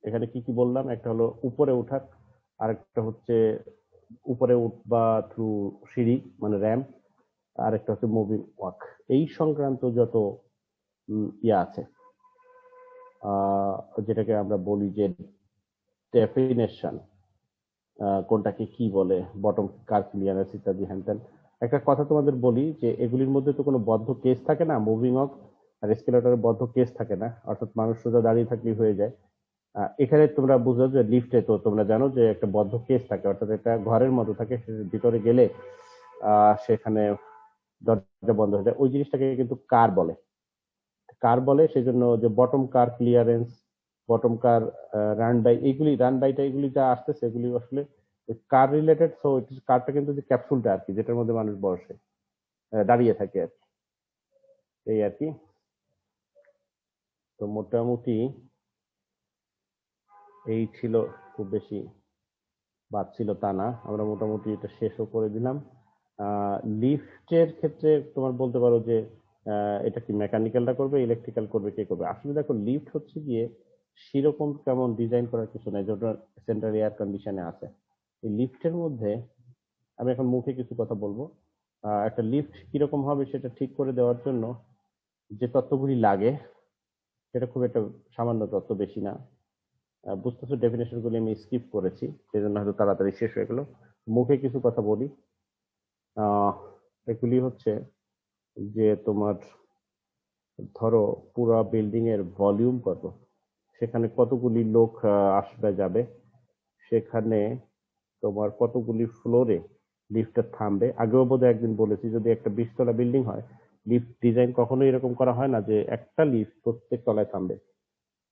এখানে কি কি বললাম, একটা হলো উপরে ওঠার, আরেকটা হচ্ছে উপরে উঠবা থ্রু সিঁড়ি মানে র্যাম্প, আর একটা হচ্ছে মুভিং ওয়াক। এই সংক্রান্ত যত ইয়া আছে, যেটাকে আমরা বলি যে ডেফিনেশন, কোনটাকে কি বলে, বটম কার ক্লিয়ারেন্স ইত্যাদি হ্যান ত্যান। একটা কথা তোমাদের বলি যে এগুলির মধ্যে তো কোনো বদ্ধ কেস থাকে না, মুভিং অফ আর এসকেলেটরের বদ্ধ কেস থাকে না, অর্থাৎ মানুষ সোজা দাঁড়িয়ে থাকলেই হয়ে যায়। এখানে তোমরা বুঝো যে লিফটে তো তোমরা জানো যে একটা বদ্ধ কেস থাকে, অর্থাৎ একটা ঘরের মতো থাকে, ভিতরে গেলে সেখানে দরজা বন্ধ হয়ে যায়। ওই জিনিসটাকে কিন্তু কার বলে, কার বলে। সেই জন্য যে bottom car clearance, bottom car run by, এইগুলি রান বাইটা এগুলি যা আসতেছে এগুলি আসলে কার রিলেটেড। সো কারটা কিন্তু যে ক্যাপসুলটা আর কি, যেটার মধ্যে মানুষ বসে দাঁড়িয়ে থাকে আর কি, এই আর কি। তো মোটামুটি এই ছিল, খুব বেশি বাদ ছিল তা না, আমরা মোটামুটি এটা শেষও করে দিলাম। লিফটের ক্ষেত্রে তোমার বলতে পারো যে এটা কি মেকানিক্যালটা করবে, ইলেকট্রিক্যাল করবে, কে করবে? আসলে দেখো লিফট হচ্ছে গিয়ে সেরকম কেমন ডিজাইন করার কিছু নাই, যেটা সেন্ট্রাল এয়ার কন্ডিশনে আছে। এই লিফটের মধ্যে আমি এখন মুখে কিছু কথা বলবো। একটা লিফট কিরকম হবে সেটা ঠিক করে দেওয়ার জন্য যে তত্ত্বগুলি লাগে সেটা খুব একটা সামান্য তত্ত্ব, বেশি না। বুঝতেছো, ডেফিনেশন গুলি আমি স্কিপ করেছি, সেজন্য হয়তো তাড়াতাড়ি শেষ হয়ে গেল। মুখে কিছু কথা বলি। এগুলি হচ্ছে যে তোমার ধরো পুরো বিল্ডিং এর ভলিউম কত, সেখানে কতগুলি লোক আসবে যাবে, সেখানে তোমার কতগুলি ফ্লোরে লিফটটা থামবে। আগেও বোধহয় একদিন বলেছি, যদি একটা 20 তলা বিল্ডিং হয়, লিফট ডিজাইন কখনোই এরকম করা হয় না যে একটা লিফট প্রত্যেক তলায় থামবে।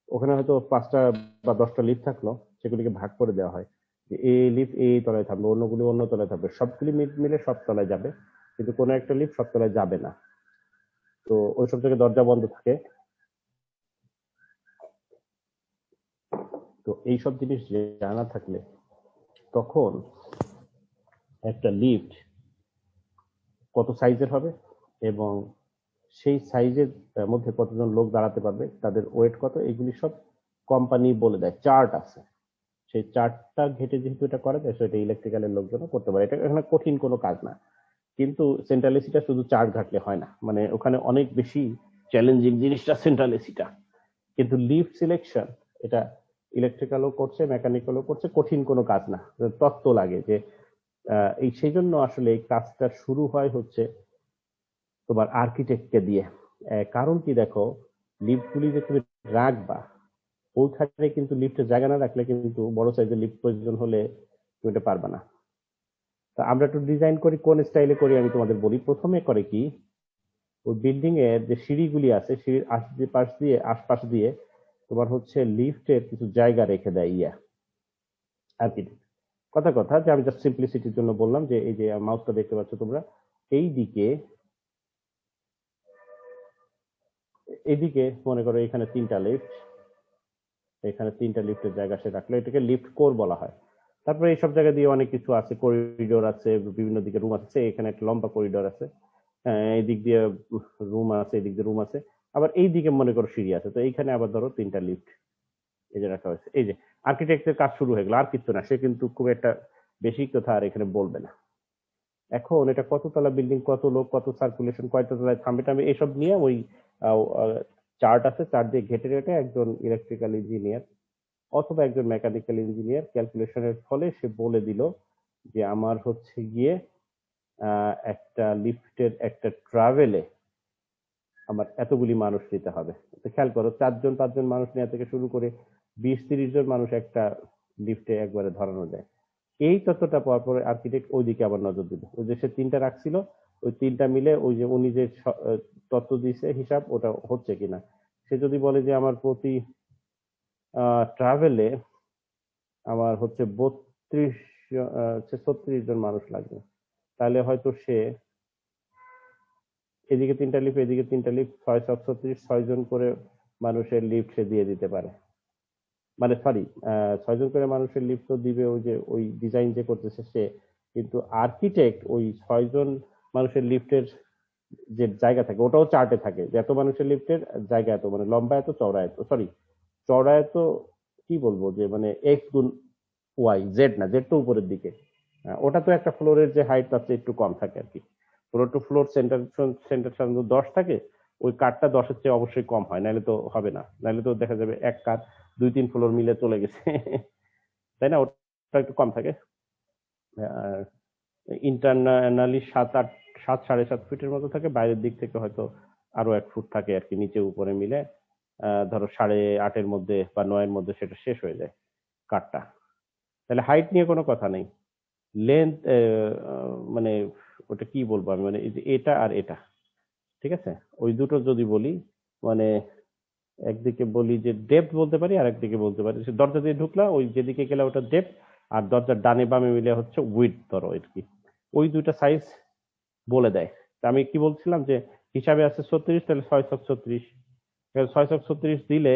ওখানে হয়তো 5টা বা 10টা লিফট থাকলো, সেগুলিকে ভাগ করে দেওয়া হয় যে এই লিফট এই তলায় থামবে, অন্যগুলি অন্য তলায় থাকবে, সবগুলি মিলে সব তলায় যাবে, কিন্তু কোনো একটা লিফট সব তলায় যাবে না। তো ওইসব জায়গায় দরজা বন্ধ থাকে। তো এইসব জিনিস জানা থাকলে তখন একটা লিফট কত সাইজের হবে এবং সেই সাইজের মধ্যে কতজন লোক দাঁড়াতে পারবে, তাদের ওয়েট কত, এগুলি সব কোম্পানি বলে দেয়, চার্ট আছে। সেই চার্টটা ঘেটে যেহেতু এটা করা যায়, সেটা ইলেকট্রিক্যালের লোকজনও করতে পারে। এটা এখানে কঠিন কোনো কাজ না, কিন্তু সেন্ট্রাল এসিটা শুধু চার্ট ঘাটলে হয় না, মানে ওখানে অনেক বেশি চ্যালেঞ্জিং জিনিসটা সেন্ট্রাল এসিটা। কিন্তু লিফট সিলেকশন এটা ইলেকট্রিক্যালও করছে, মেকানিক্যালও করছে, কঠিন কোনো কাজ না, তত্ত্ব লাগে যে এই সেই জন্য আসলে এই কাজটা শুরু হয় হচ্ছে তোমার আর্কিটেক্টকে দিয়ে। কারণ কি দেখো, লিফটগুলি যে তুমি রাখবা ওইখানে কিন্তু লিফটের জায়গা না রাখলে কিন্তু বড় সাইজের লিফট প্রয়োজন হলে তুমি এটা পারবা না। তো আমরা একটু ডিজাইন করি, কোন স্টাইলে করি আমি তোমাদের বলি। প্রথমে করে কি, ওই বিল্ডিং এর যে সিঁড়িগুলি আছে, সিঁড়ির আশপাশ দিয়ে তোমার হচ্ছে লিফটের কিছু জায়গা রেখে দেয় আর্কিটেক্ট। কথা যে আমি জাস্ট সিম্পলিসিটির জন্য বললাম যে এই যে মাউসটা দেখতে পাচ্ছ তোমরা, এই দিকে এদিকে মনে করো এখানে 3টা লিফট, এখানে 3টা লিফটের জায়গা সে রাখলো, এটাকে লিফট কোর বলা হয়। তারপরে এইসব জায়গা দিয়ে অনেক কিছু আছে, করিডোর আছে, বিভিন্ন দিকে রুম আছে, এখানে একটা লম্বা করিডোর আছে, এই দিক দিয়ে রুম আছে, এই দিক দিয়ে রুম আছে, আবার এই দিকে মনে করো সিঁড়ি আছে। তো এইখানে আবার ধরো 3টা লিফট এই যে রাখা হয়েছে। এই যে আর্কিটেক্টের কাজ শুরু হয়ে গেল, আর কিছু না, সে কিন্তু খুব একটা বেশি কথা আর এখানে বলবে না। এখন এটা কততলা বিল্ডিং, কত লোক, কত সার্কুলেশন, কয়টা তলায় থামবে টামবে, এসব নিয়ে ওই চার্ট আছে, চার্ট দিয়ে ঘেটে ঘেটে একজন ইলেকট্রিক্যাল ইঞ্জিনিয়ার অথবা একজন মেকানিক্যাল ইঞ্জিনিয়ার ক্যালকুলেশনের ফলে সে বলে দিল যে আমার হচ্ছে গিয়ে একটা লিফটের একটা ট্রাভেলে আমার এতগুলি মানুষ নিতে হবে। তো খেয়াল করো, 4-5 জন মানুষ নেওয়া থেকে শুরু করে 20-30 জন মানুষ একটা লিফটে একবারে ধরানো যায়। এই তথ্যটা পাওয়ার পরে আর্কিটেক্ট ওইদিকে আবার নজর দিল। ওই যে সে 3টা রাখছিল, ওই 3টা মিলে ওই যে উনি যে তথ্য দিছে হিসাব, ওটা হচ্ছে কিনা। সে যদি বলে যে আমার প্রতি ট্রাভেলে আমার হচ্ছে 36 জন মানুষ লাগবে, তাহলে হয়তো সে এদিকে 3টা লিফট, এদিকে 3টা লিফট, 6 জন করে মানুষের লিফট সে দিয়ে দিতে পারে। মানে সরি, 6 জন করে মানুষের লিফট তো দিবে ওই যে ওই ডিজাইন যে করতেছে সে, কিন্তু আর্কিটেক্ট ওই 6 জন মানুষের লিফটের যে জায়গা থাকে ওটাও চার্টে থাকে, যে এত মানুষের লিফটের জায়গা এত, মানে লম্বা এত, চওড়া এত, সরি চওড়া এত, কি বলবো যে মানে এক্স গুণ ওয়াই, জেড না, জেড তো উপরের দিকে। ওটা তো একটা ফ্লোরের যে হাইট তার চেয়ে একটু কম থাকে আর কি। ফ্লোর টু ফ্লোর সেন্টার 10 থাকে, ওই কাঠটা 10-এর চেয়ে অবশ্যই কম হয়, নাহলে তো হবে না, নাহলে তো দেখা যাবে এক কাঠ 2-3 ফ্লোর মিলে চলে গেছে তাই না, ওটা একটু কম থাকে। আর ইন্টারনালি 7-8, 7-7.5 ফিটের মতো থাকে, বাইরের দিক থেকে হয়তো আরো 1 ফুট থাকে আর কি, নিচে উপরে মিলে ধরো 8.5-এর মধ্যে বা 9-এর মধ্যে সেটা শেষ হয়ে যায় কাঠটা। তাহলে হাইট নিয়ে কোনো কথা নেই, লেন্থ মানে ওটা কি বলবো আমি, মানে এটা আর এটা, ঠিক আছে, ওই দুটো যদি বলি, মানে একদিকে বলি যে ডেপথ বলতে পারি, আর একদিকে বলতে পারি সে দরজা দিয়ে ঢুকলা ওই যেদিকে গেলে ওটা ডেপথ, আর দরজার ডানে বামে মিলে হচ্ছে উইডথ, ধরো আর কি, ওই দুইটা সাইজ বলে দেয়। তা আমি কি বলছিলাম যে হিসাবে আছে 36, তাহলে 6-36, 6-36 দিলে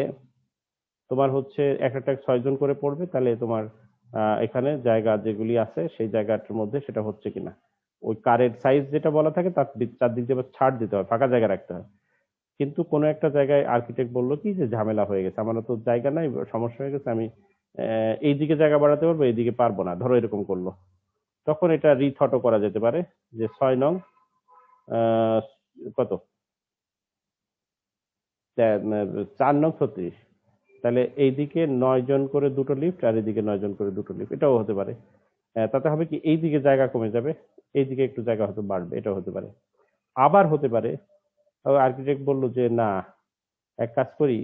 তোমার হচ্ছে এক একটা 6 জন করে পড়বে, তাহলে তোমার এখানে জায়গা যেগুলি আছে সেই জায়গাটার মধ্যে সেটা হচ্ছে কিনা, ওই কারের সাইজ যেটা বলা থাকে তার চারদিক দিয়ে ছাড় দিতে হয়, ফাঁকা জায়গা রাখতে হয়। কিন্তু কোনো একটা জায়গায় আর্কিটেক্ট বললো কি যে ঝামেলা হয়ে গেছে, আমার তো জায়গা নাই, সমস্যা হয়ে গেছে, আমি এইদিকে জায়গা বাড়াতে পারবো, এইদিকে পারবো না, ধরো এরকম করলো, তখন এটা রিথটও করা যেতে পারে যে 6 নং কত 4 নং 36, তাহলে এইদিকে 9 জন করে দুটো লিফট আর এদিকে 9 জন করে দুটো লিফট, এটাও হতে পারে। তাতে হবে কি, এইদিকে জায়গা কমে যাবে, এইদিকে একটু জায়গা হয়তো বাড়বে, এটাও হতে পারে। আবার হতে পারে আর্কিটেক্ট বললো যে না, এক কাজ করি,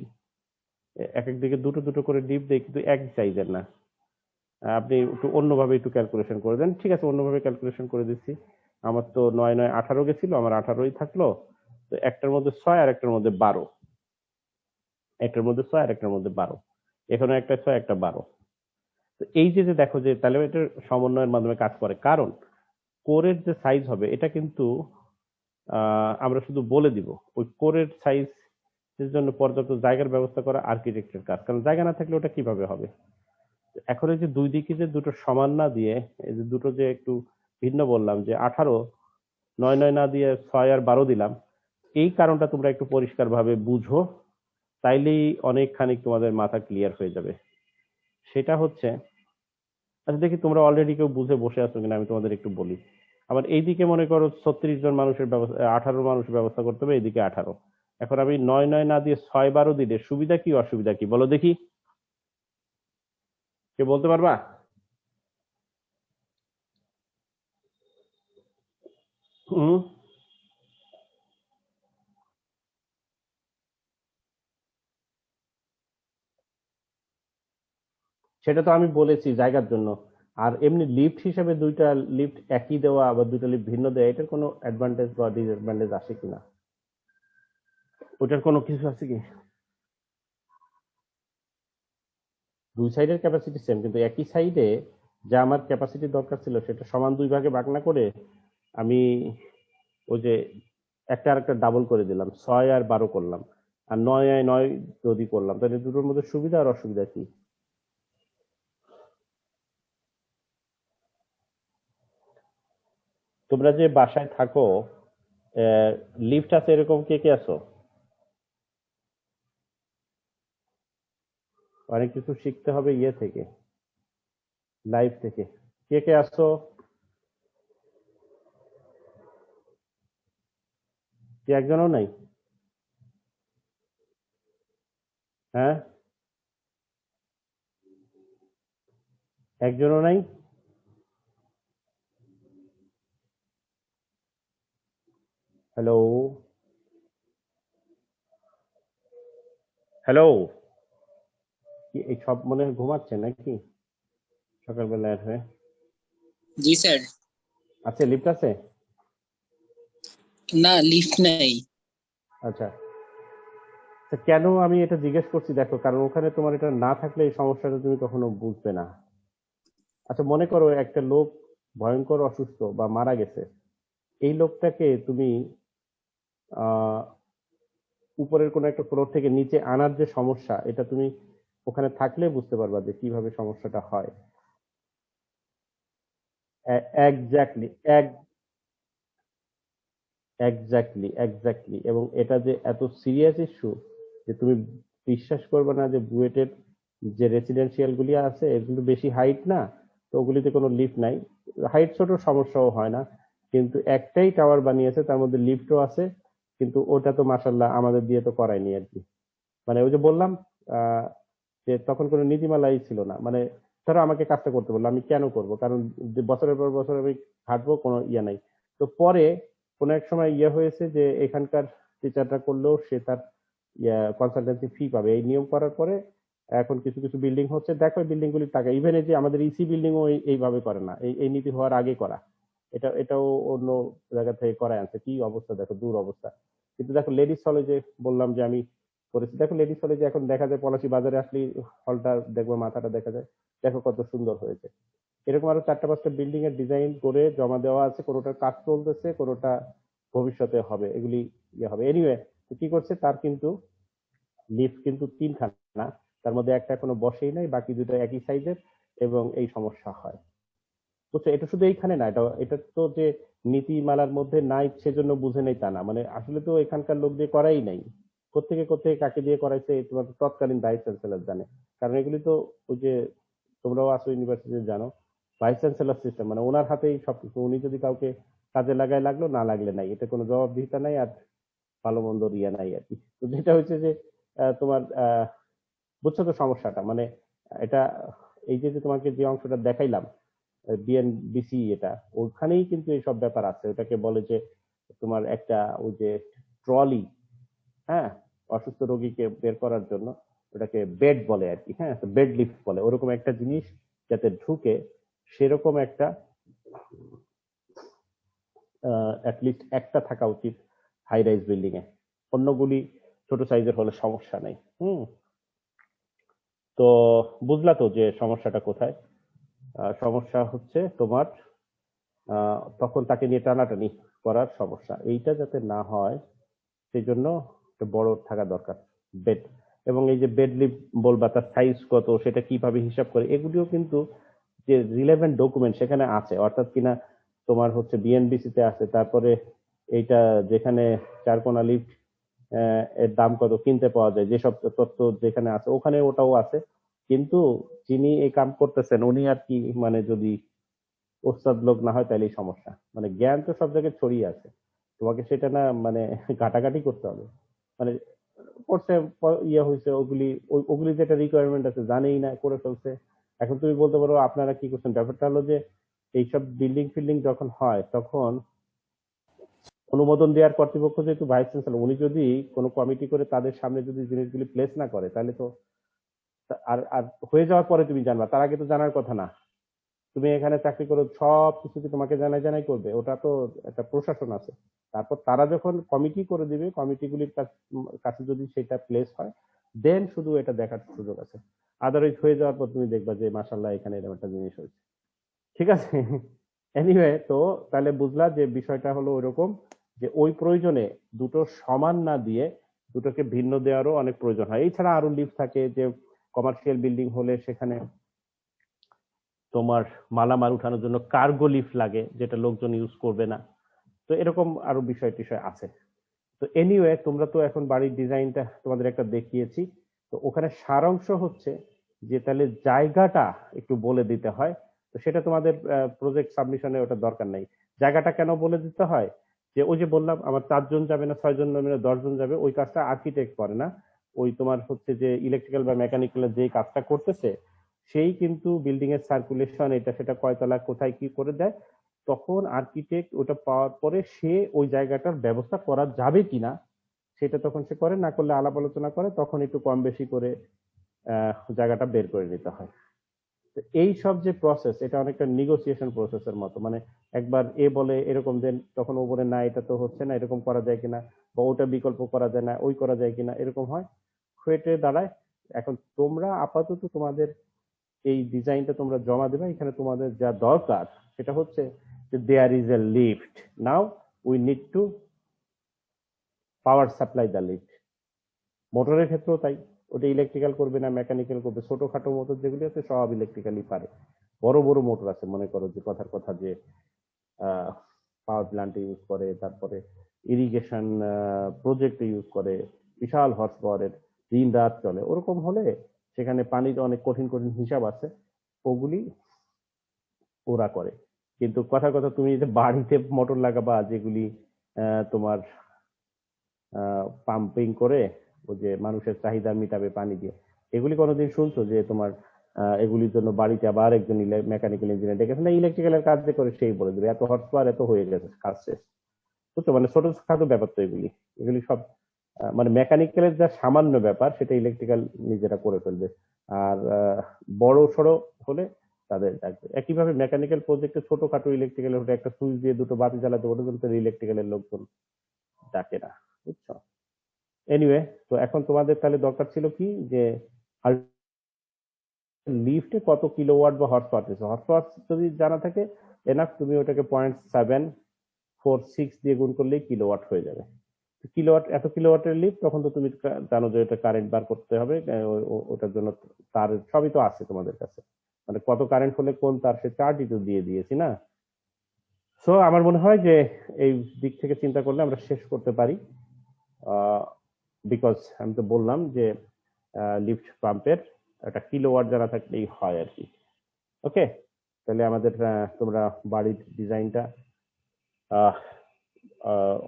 এক এক দিকে দুটো দুটো করে লিফট দেই, কিন্তু এক সাইজের না, আপনি একটু অন্যভাবে একটু ক্যালকুলেশন করে দেন। ঠিক আছে, অন্যভাবে ক্যালকুলেশন করে দিচ্ছি, আমার তো 9-9-18 গেছিল, আমার 18ই থাকলো, তো একটার মধ্যে 6 আর একটার মধ্যে 12, একটার মধ্যে 6 আর একটার মধ্যে 12, এখানে একটা 6 একটা 12। তো এই যে যে দেখো যে তাহলে এটা সমন্বয়ের মাধ্যমে কাজ করে, কারণ কোরের যে সাইজ হবে এটা কিন্তু আমরা শুধু বলে দিব, ওই কোরের সাইজ এর জন্য পর্যাপ্ত জায়গার ব্যবস্থা করা আর্কিটেক্টের কাজ, কারণ জায়গা না থাকলে ওটা কিভাবে হবে। এখন এই যে দুই দিকে যে দুটো সমান না দিয়ে, এই যে দুটো যে একটু ভিন্ন বললাম, যে 18 9-9 না দিয়ে 6 আর 12 দিলাম, এই কারণটা তোমরা একটু পরিষ্কার ভাবে বুঝো, তাইলেই অনেকখানি তোমাদের মাথা ক্লিয়ার হয়ে যাবে। সেটা হচ্ছে, আচ্ছা দেখি তোমরা অলরেডি কেউ বুঝে বসে আছো কিনা, আমি তোমাদের একটু বলি। আমার এইদিকে মনে করো 36 জন মানুষের ব্যবস্থা, 18 মানুষের ব্যবস্থা করতে হবে, এইদিকে 18, এখন আমি 9-9 না দিয়ে 6-12 দিলে সুবিধা কি অসুবিধা কি বলো দেখি, কে বলতে পারবা? হুম, সেটা তো আমি বলেছি জায়গার জন্য। আর এমনি লিফট হিসেবে দুইটা লিফট একই দেওয়া আবার দুইটা লিফট ভিন্ন দেওয়া, এটার কোনো অ্যাডভান্টেজ বা ডিসঅ্যাডভান্টেজ আছে কিনা, ওটার কোনো কিছু আছে কি? দুই সাইডের ক্যাপাসিটি সেম, কিন্তু একই সাইডে যা আমার ক্যাপাসিটি দরকার ছিল সেটা সমান দুই ভাগে ভাগ না করে আমি ওই যে একটা আর একটা ডাবল করে দিলাম, 6 আর 12 করলাম, আর 9-9 যদি করলাম, তাহলে দুটোর মধ্যে সুবিধা আর অসুবিধা কি? তোমরা যে বাসায় থাকো, লিফট আছে এরকম কে কে আছো? অনেক কিছু শিখতে হবে ইয়ে থেকে, লাইভ থেকে। কে কে আছো? কি একজনও নাই? হ্যাঁ, একজনও নাই। হ্যালো, হ্যালো, এই সব মনে হয় ঘুমাচ্ছে নাকি সকালবেলা এর হয়ে? জি স্যার। আছে, লিফট আছে? না, লিফট নাই। আচ্ছা, তো কেন আমি এটা জিজ্ঞেস করছি দেখো, কারণ ওখানে তোমার এটা না থাকলে এই সমস্যাটা তুমি কখনো বুঝবে না। আচ্ছা, মনে করো একটা লোক ভয়ঙ্কর অসুস্থ বা মারা গেছে, এই লোকটাকে তুমি আহ উপরের কোনো একটা ফ্লোর থেকে নিচে আনার যে সমস্যা, এটা তুমি ওখানে থাকলে বুঝতে পারবা যে কিভাবে সমস্যাটা হয়। Exactly, exactly, exactly. এবং এটা যে এত সিরিয়াস ইস্যু যে তুমি বিশ্বাস করবে না যে বুয়েটের যে রেসিডেন্সিয়াল গুলি আছে এগুলো বেশি হাইট না, তো ওগুলিতে কোনো লিফট নাই। হাইট ছোট সমস্যাও হয় না, কিন্তু একটাই টাওয়ার বানিয়েছে, তার মধ্যে লিফটও আছে, কিন্তু ওটা তো মাসাল্লাহ আমাদের দিয়ে তো করায়নি আর কি। মানে ওই যে বললাম আহ যে তখন কোনো নীতিমালাই ছিল না। মানে ধরো আমাকে কাজটা করতে বললো, আমি কেন করব, কারণ যে বছরের পর বছর আমি খাটবো, কোনো ইয়ে নাই। তো পরে কোনো এক সময় ইয়ে হয়েছে যে এখানকার টিচারটা করলেও সে তার কনসালটেন্সি ফি পাবে, এই নিয়ম করার পরে এখন কিছু কিছু বিল্ডিং হচ্ছে, দেখো বিল্ডিং গুলির টাকা, ইভেন এই যে আমাদের ইসি বিল্ডিং ও এইভাবে করে না, এই নীতি হওয়ার আগে করা। এটাও অন্য জায়গা থেকে করায় আনছে, কি অবস্থা দেখো, দূর অবস্থা। কিন্তু দেখো লেডিস হলে যে বললাম যে আমি করেছি, দেখো লেডিস হলে যে এখন দেখা যায় পলাশী বাজারে আসলে হলটা দেখবো, মাথাটা দেখা যায়, দেখো কত সুন্দর হয়েছে। এরকম আরো চারটা পাঁচটা বিল্ডিং এর ডিজাইন করে জমা দেওয়া আছে, কোনোটার কাজ চলতেছে, কোনোটা ভবিষ্যতে হবে, এগুলি ইয়ে হবে। এনিওয়ে, কি করছে, তার কিন্তু লিফট কিন্তু তিনখানা, তার মধ্যে একটা এখনো বসেই নাই, বাকি দুটো একই সাইজের, এবং এই সমস্যা হয়। বুঝছো, এটা শুধু এইখানে না, এটা এটা তো যে নীতিমালার মধ্যে নাই সেজন্য বুঝে নেই তা না, মানে আসলে তো এখানকার লোক দিয়ে করাই নাই। কোত্থেকে কোত্থেকে কাকে দিয়ে করাইছে তোমার তৎকালীন ভাইস চ্যান্সেলর জানে। কারণ এগুলি তো ওই যে তোমরাও আসো ইউনিভার্সিটি জানো, ভাইস চ্যান্সেলর সিস্টেম, মানে ওনার হাতেই সবকিছু, উনি যদি কাউকে কাজে লাগায় লাগলো, না লাগলে নাই, এটা কোনো জবাবদিহিতা নাই, আর ভালো মন্দ ইয়ে নাই আর কি। তো যেটা হচ্ছে যে তোমার বুঝছো তো সমস্যাটা, মানে এটা এই যে যে তোমাকে যে অংশটা দেখাইলাম বিএনবিসি, এটা ওখানেই কিন্তু এইসব ব্যাপার আছে। ওটাকে বলে যে তোমার একটা ওই যে ট্রলি, হ্যাঁ, অসুস্থ রোগীকে বের করার জন্য, ওটাকে বেড বলে আর কি, হ্যাঁ, বেড লিফট বলে, ওরকম একটা জিনিস যাতে ঢুকে, সেরকম একটা অ্যাটলিস্ট একটা থাকা উচিত হাই রাইজ বিল্ডিং এ। অন্যগুলি ছোট সাইজের হলে সমস্যা নেই। হুম। তো বুঝলা তো যে সমস্যাটা কোথায়? সমস্যা হচ্ছে তোমার তখন তাকে নিয়ে টানাটানি করার সমস্যা, এইটা যাতে না হয় সেই জন্য একটা বড় থাকা দরকার বেড। এবং এই যে বেড লিফট বলবা, তার সাইজ কত, সেটা কিভাবে হিসাব করে, এগুলিও কিন্তু যে রিলেভেন্ট ডকুমেন্ট সেখানে আছে, অর্থাৎ কিনা তোমার হচ্ছে বিএনবিসি তে আছে, তারপরে এইটা যেখানে চারকোনা লিফট এর দাম কত কিনতে পাওয়া যায়, যেসব তথ্য যেখানে আছে ওখানে ওটাও আছে। কিন্তু যিনি এই কাম করতেছেন উনি আর কি, মানে যদি ওস্তাদ লোক না হয় তাহলেই সমস্যা। মানে জ্ঞান তো সব জায়গায় ছড়িয়ে আছে, তোমাকে সেটা না মানে ঘাটাঘাটি করতে হবে। মানে করছে, ইয়ে হয়েছে, ওগুলি যেটা রিকোয়ারমেন্ট আছে জানেই না, করে ফেলছে। এখন তুমি বলতে পারো আপনারা কি করছেন, ব্যাপারটা হলো যে এইসব বিল্ডিং ফিল্ডিং যখন হয় তখন অনুমোদন দেওয়ার কর্তৃপক্ষ যেহেতু ভাইস চ্যান্সেলর, উনি যদি কোনো কমিটি করে তাদের সামনে যদি জিনিসগুলি প্লেস না করে, তাহলে তো আর আর হয়ে যাওয়ার পরে তুমি জানবা, তার আগে তো জানার কথা না। তুমি এখানে চাকরি করো, সব কিছু কি তোমাকে জানাই জানাই করবে? ওটা তো একটা প্রশাসন আছে। তারপর তারা যখন কমিটি করে দিবে, কমিটিগুলির কাছে যদি সেটা প্লেস হয়, দেন শুধু এটা দেখার সুযোগ আছে। আদারওয়াইজ হয়ে যাওয়ার পর তুমি দেখবা যে মাসাল্লাহ এখানে এরকম একটা জিনিস হয়েছে। ঠিক আছে। এনিওয়ে, তো তাহলে বুঝলা যে বিষয়টা হলো ওইরকম, যে ওই প্রয়োজনে দুটো সমান না দিয়ে দুটোকে ভিন্ন দেওয়ারও অনেক প্রয়োজন হয়। এছাড়া আরো লিফট থাকে, যে কমার্শিয়াল বিল্ডিং হলে সেখানে তোমার মালামাল উঠানোর জন্য কার্গো লিফট লাগে, যেটা লোকজন ইউজ করবে না। তো এরকম আরো বিষয় টিষয় আছে। তো এনিওয়ে, তোমরা তো এখন বাড়ির ডিজাইনটা তোমাদের একটা দেখিয়েছি, তো ওখানে সারাংশ হচ্ছে যে তাহলে জায়গাটা একটু বলে দিতে হয়। তো সেটা তোমাদের প্রজেক্ট সাবমিশনে ওটা দরকার নাই। জায়গাটা কেন বলে দিতে হয়, যে ওই যে বললাম আমার 4 জন যাবে না, 6 জন যাবে না, 10 জন যাবে, ওই কাজটা আর্কিটেক্ট করে না, ওই তোমার হচ্ছে যে ইলেকট্রিক্যাল বা মেকানিক্যাল যে কাজটা করতেছে সেই কিন্তু বিল্ডিং এর সার্কুলেশন এটা সেটা কয়তলা কোথায় কি করে দেয়, তখন আর্কিটেক্ট ওটা পাওয়ার পরে সে ওই জায়গাটার ব্যবস্থা করা যাবে কিনা সেটা তখন সে করে, না করলে আলাপ আলোচনা করে, তখন একটু কম বেশি করে জায়গাটা বের করে নিতে হয়। এই সব যে প্রসেস এটা অনেকটা নিগোসিয়েশন প্রসেসের মতো, মানে একবার এ বলে এরকম দেন, তখন ও বলে না এটা তো হচ্ছে না, এরকম করা যায় কিনা, বা ওটা বিকল্প করা যায় না, ওই করা যায় কিনা, এরকম হয়, হয়ে দাঁড়ায়। এখন তোমরা আপাতত তোমাদের এই ডিজাইনটা তোমরা জমা দেবে, এখানে তোমাদের যা দরকার সেটা হচ্ছে যে there is a lift, now we need to power supply the lift. মোটরের ক্ষেত্রেও তাই, ওটা ইলেকট্রিক্যাল করবে না মেকানিক্যাল করবে, ছোটখাটো মোটর যেগুলি আছে সব ইলেকট্রিক্যালি পারে। বড় বড় মোটর আছে, মনে করো যে কথার কথা যে পাওয়ার প্ল্যান্টে ইউজ করে, তারপরে ইরিগেশন প্রজেক্টে ইউজ করে, বিশাল হর্স পাওয়ারের, দিন রাত চলে, ওরকম হলে সেখানে পানির অনেক কঠিন কঠিন হিসাব আছে, ওগুলি ওরা করে। কিন্তু কথার কথা তুমি যে বাড়িতে মোটর লাগাবা যেগুলি তোমার পাম্পিং করে ওই যে মানুষের চাহিদা মিটাবে পানি দিয়ে, এগুলি কোনোদিন শুনছো যে তোমার এগুলির জন্য বাড়িতে আবার একজন মেকানিক্যাল ইঞ্জিনিয়ার ডেকেছে না, ইলেকট্রিক্যালের কাজ যে করে সেই বলে দেবে এত হর্স পাওয়ার এত হয়ে গেছে কাজ শেষ। বুঝছো, মানে ছোট খাটো ব্যাপার তো এগুলি, এগুলি সব মানে মেকানিক্যালের যা সামান্য ব্যাপার সেটা ইলেকট্রিক্যাল নিজেরা করে ফেলবে। আর বড় সড়ো হলে তাদের ডাকবে। একইভাবে মেকানিক্যাল প্রজেক্টে ছোটখাটো ইলেকট্রিক্যাল হলে একটা সুইচ দিয়ে দুটো বাতি জ্বালাতে, ওটা কিন্তু ইলেকট্রিক্যালের লোকজন ডাকে না। বুঝছো? এনিওয়ে, তো এখন তোমাদের তাহলে দরকার ছিল কি যে লিফটে কত কিলোওয়াট বা হর্স পাওয়ার দিচ্ছে, হর্স পাওয়ার যদি জানা থাকে এনাফ, তুমি ওটাকে 0.746 দিয়ে গুণ করলেই কিলোওয়াট হয়ে যাবে। কিলোওয়াট, এত কিলোওয়াটের লিফট, তখন তো তুমি জানো যে এটা কারেন্ট বার করতে হবে, ওটার জন্য তার সবই তো আছে তোমাদের কাছে, মানে কত কারেন্ট হলে কোন তার সে চার্টই তো দিয়ে দিয়েছি না। সো আমার মনে হয় যে এই দিক থেকে চিন্তা করলে আমরা শেষ করতে পারি, বিকজ আমি তো বললাম যে লিফট পাম্পের একটা কিলোওয়াট জানা থাকলেই হয় আর কি। ওকে, তাহলে আমাদের তোমরা বাড়ির ডিজাইনটা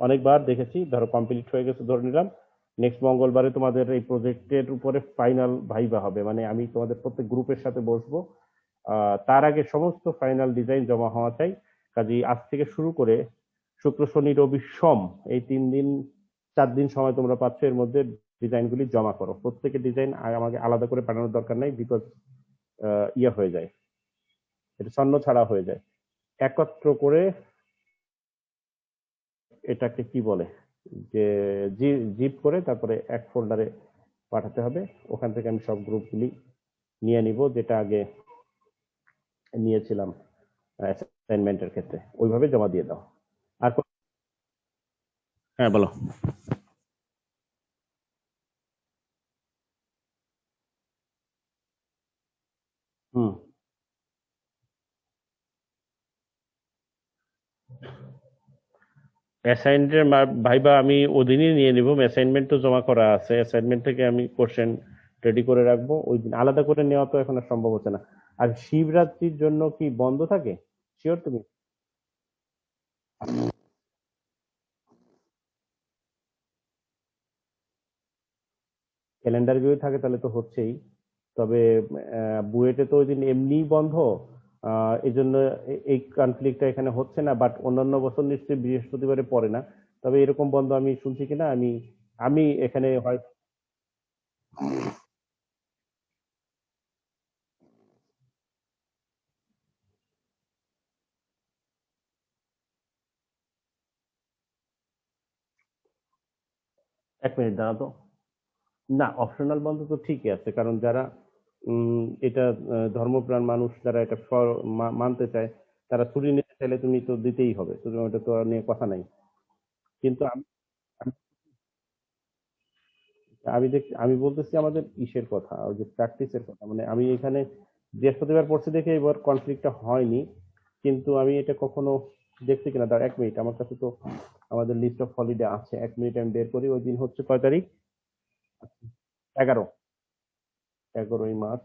অনেকবার দেখেছি, ধরো কমপ্লিট হয়ে গেছে ধরে নিলাম, নেক্সট মঙ্গলবারে তোমাদের এই প্রজেক্টের উপরে ফাইনাল ভাইবা হবে, মানে আমি তোমাদের প্রত্যেক গ্রুপের সাথে বসবো, তার আগে সমস্ত ফাইনাল ডিজাইন জমা হওয়া চাই। কাজেই আজ থেকে শুরু করে শুক্র শনি রবি সোম এই 3 দিন 4 দিন সময় তোমরা পাচ্ছ, এর মধ্যে ডিজাইনগুলি জমা করো। প্রত্যেকের ডিজাইন আমাকে আলাদা করে পাঠানোর দরকার নাই, বিকজ ইয়ে হয়ে যায়, এটা ছন্ন ছাড়া হয়ে যায়। একত্র করে এটাকে কি বলে যে জিপ করে তারপরে এক ফোল্ডারে পাঠাতে হবে, ওখান থেকে আমি সব গ্রুপগুলি নিয়ে নিব, যেটা আগে নিয়েছিলাম অ্যাসাইনমেন্টের ক্ষেত্রে, ওইভাবে জমা দিয়ে দাও। আর হ্যাঁ বলো। হুম, অ্যাসাইনমেন্টের ভাইবা আমি ওদিনই নিয়ে নিব, অ্যাসাইনমেন্ট তো জমা করা আছে, অ্যাসাইনমেন্ট থেকে আমি কোশ্চেন রেডি করে রাখবো, ওই দিন আলাদা করে নেওয়া তো এখন আর সম্ভব হচ্ছে না। আর শিবরাত্রির জন্য কি বন্ধ থাকে শিওর তুমি? ক্যালেন্ডার যদি থাকে তাহলে তো হচ্ছেই, তবে বুয়েটে তো ওই দিন এমনিই বন্ধ, এই জন্য এই কনফ্লিক্টটা এখানে হচ্ছে না, বাট অন্যান্য বছর নিশ্চয়ই বৃহস্পতিবারে পড়ে না, তবে এরকম বন্ধ আমি শুনছি কিনা, আমি আমি এখানে হয়। 1 মিনিট দাঁড়া তো। না, অপশনাল বন্ধ তো ঠিকই আছে, কারণ যারা এটা ধর্মপ্রাণ মানুষ যারা এটা মানতে চায়, তারা ছুটি নিতে চাইলে তুমি তো দিতেই হবে, তুমি ওটা তো আর নিয়ে কথা নাই। কিন্তু আমি বলতেছি আমাদের ইসের কথা, ওই যে প্র্যাকটিসের কথা, মানে আমি এখানে বৃহস্পতিবার পড়ছি দেখে এবার কনফ্লিক্টটা হয়নি, কিন্তু আমি এটা কখনো দেখছি কিনা, দাঁড়া 1 মিনিট, আমার কাছে তো আমাদের লিস্ট অফ হলিডে আছে, 1 মিনিট আমি বের করি। ওই দিন হচ্ছে কয় তারিখ? 11, 11ই মার্চ।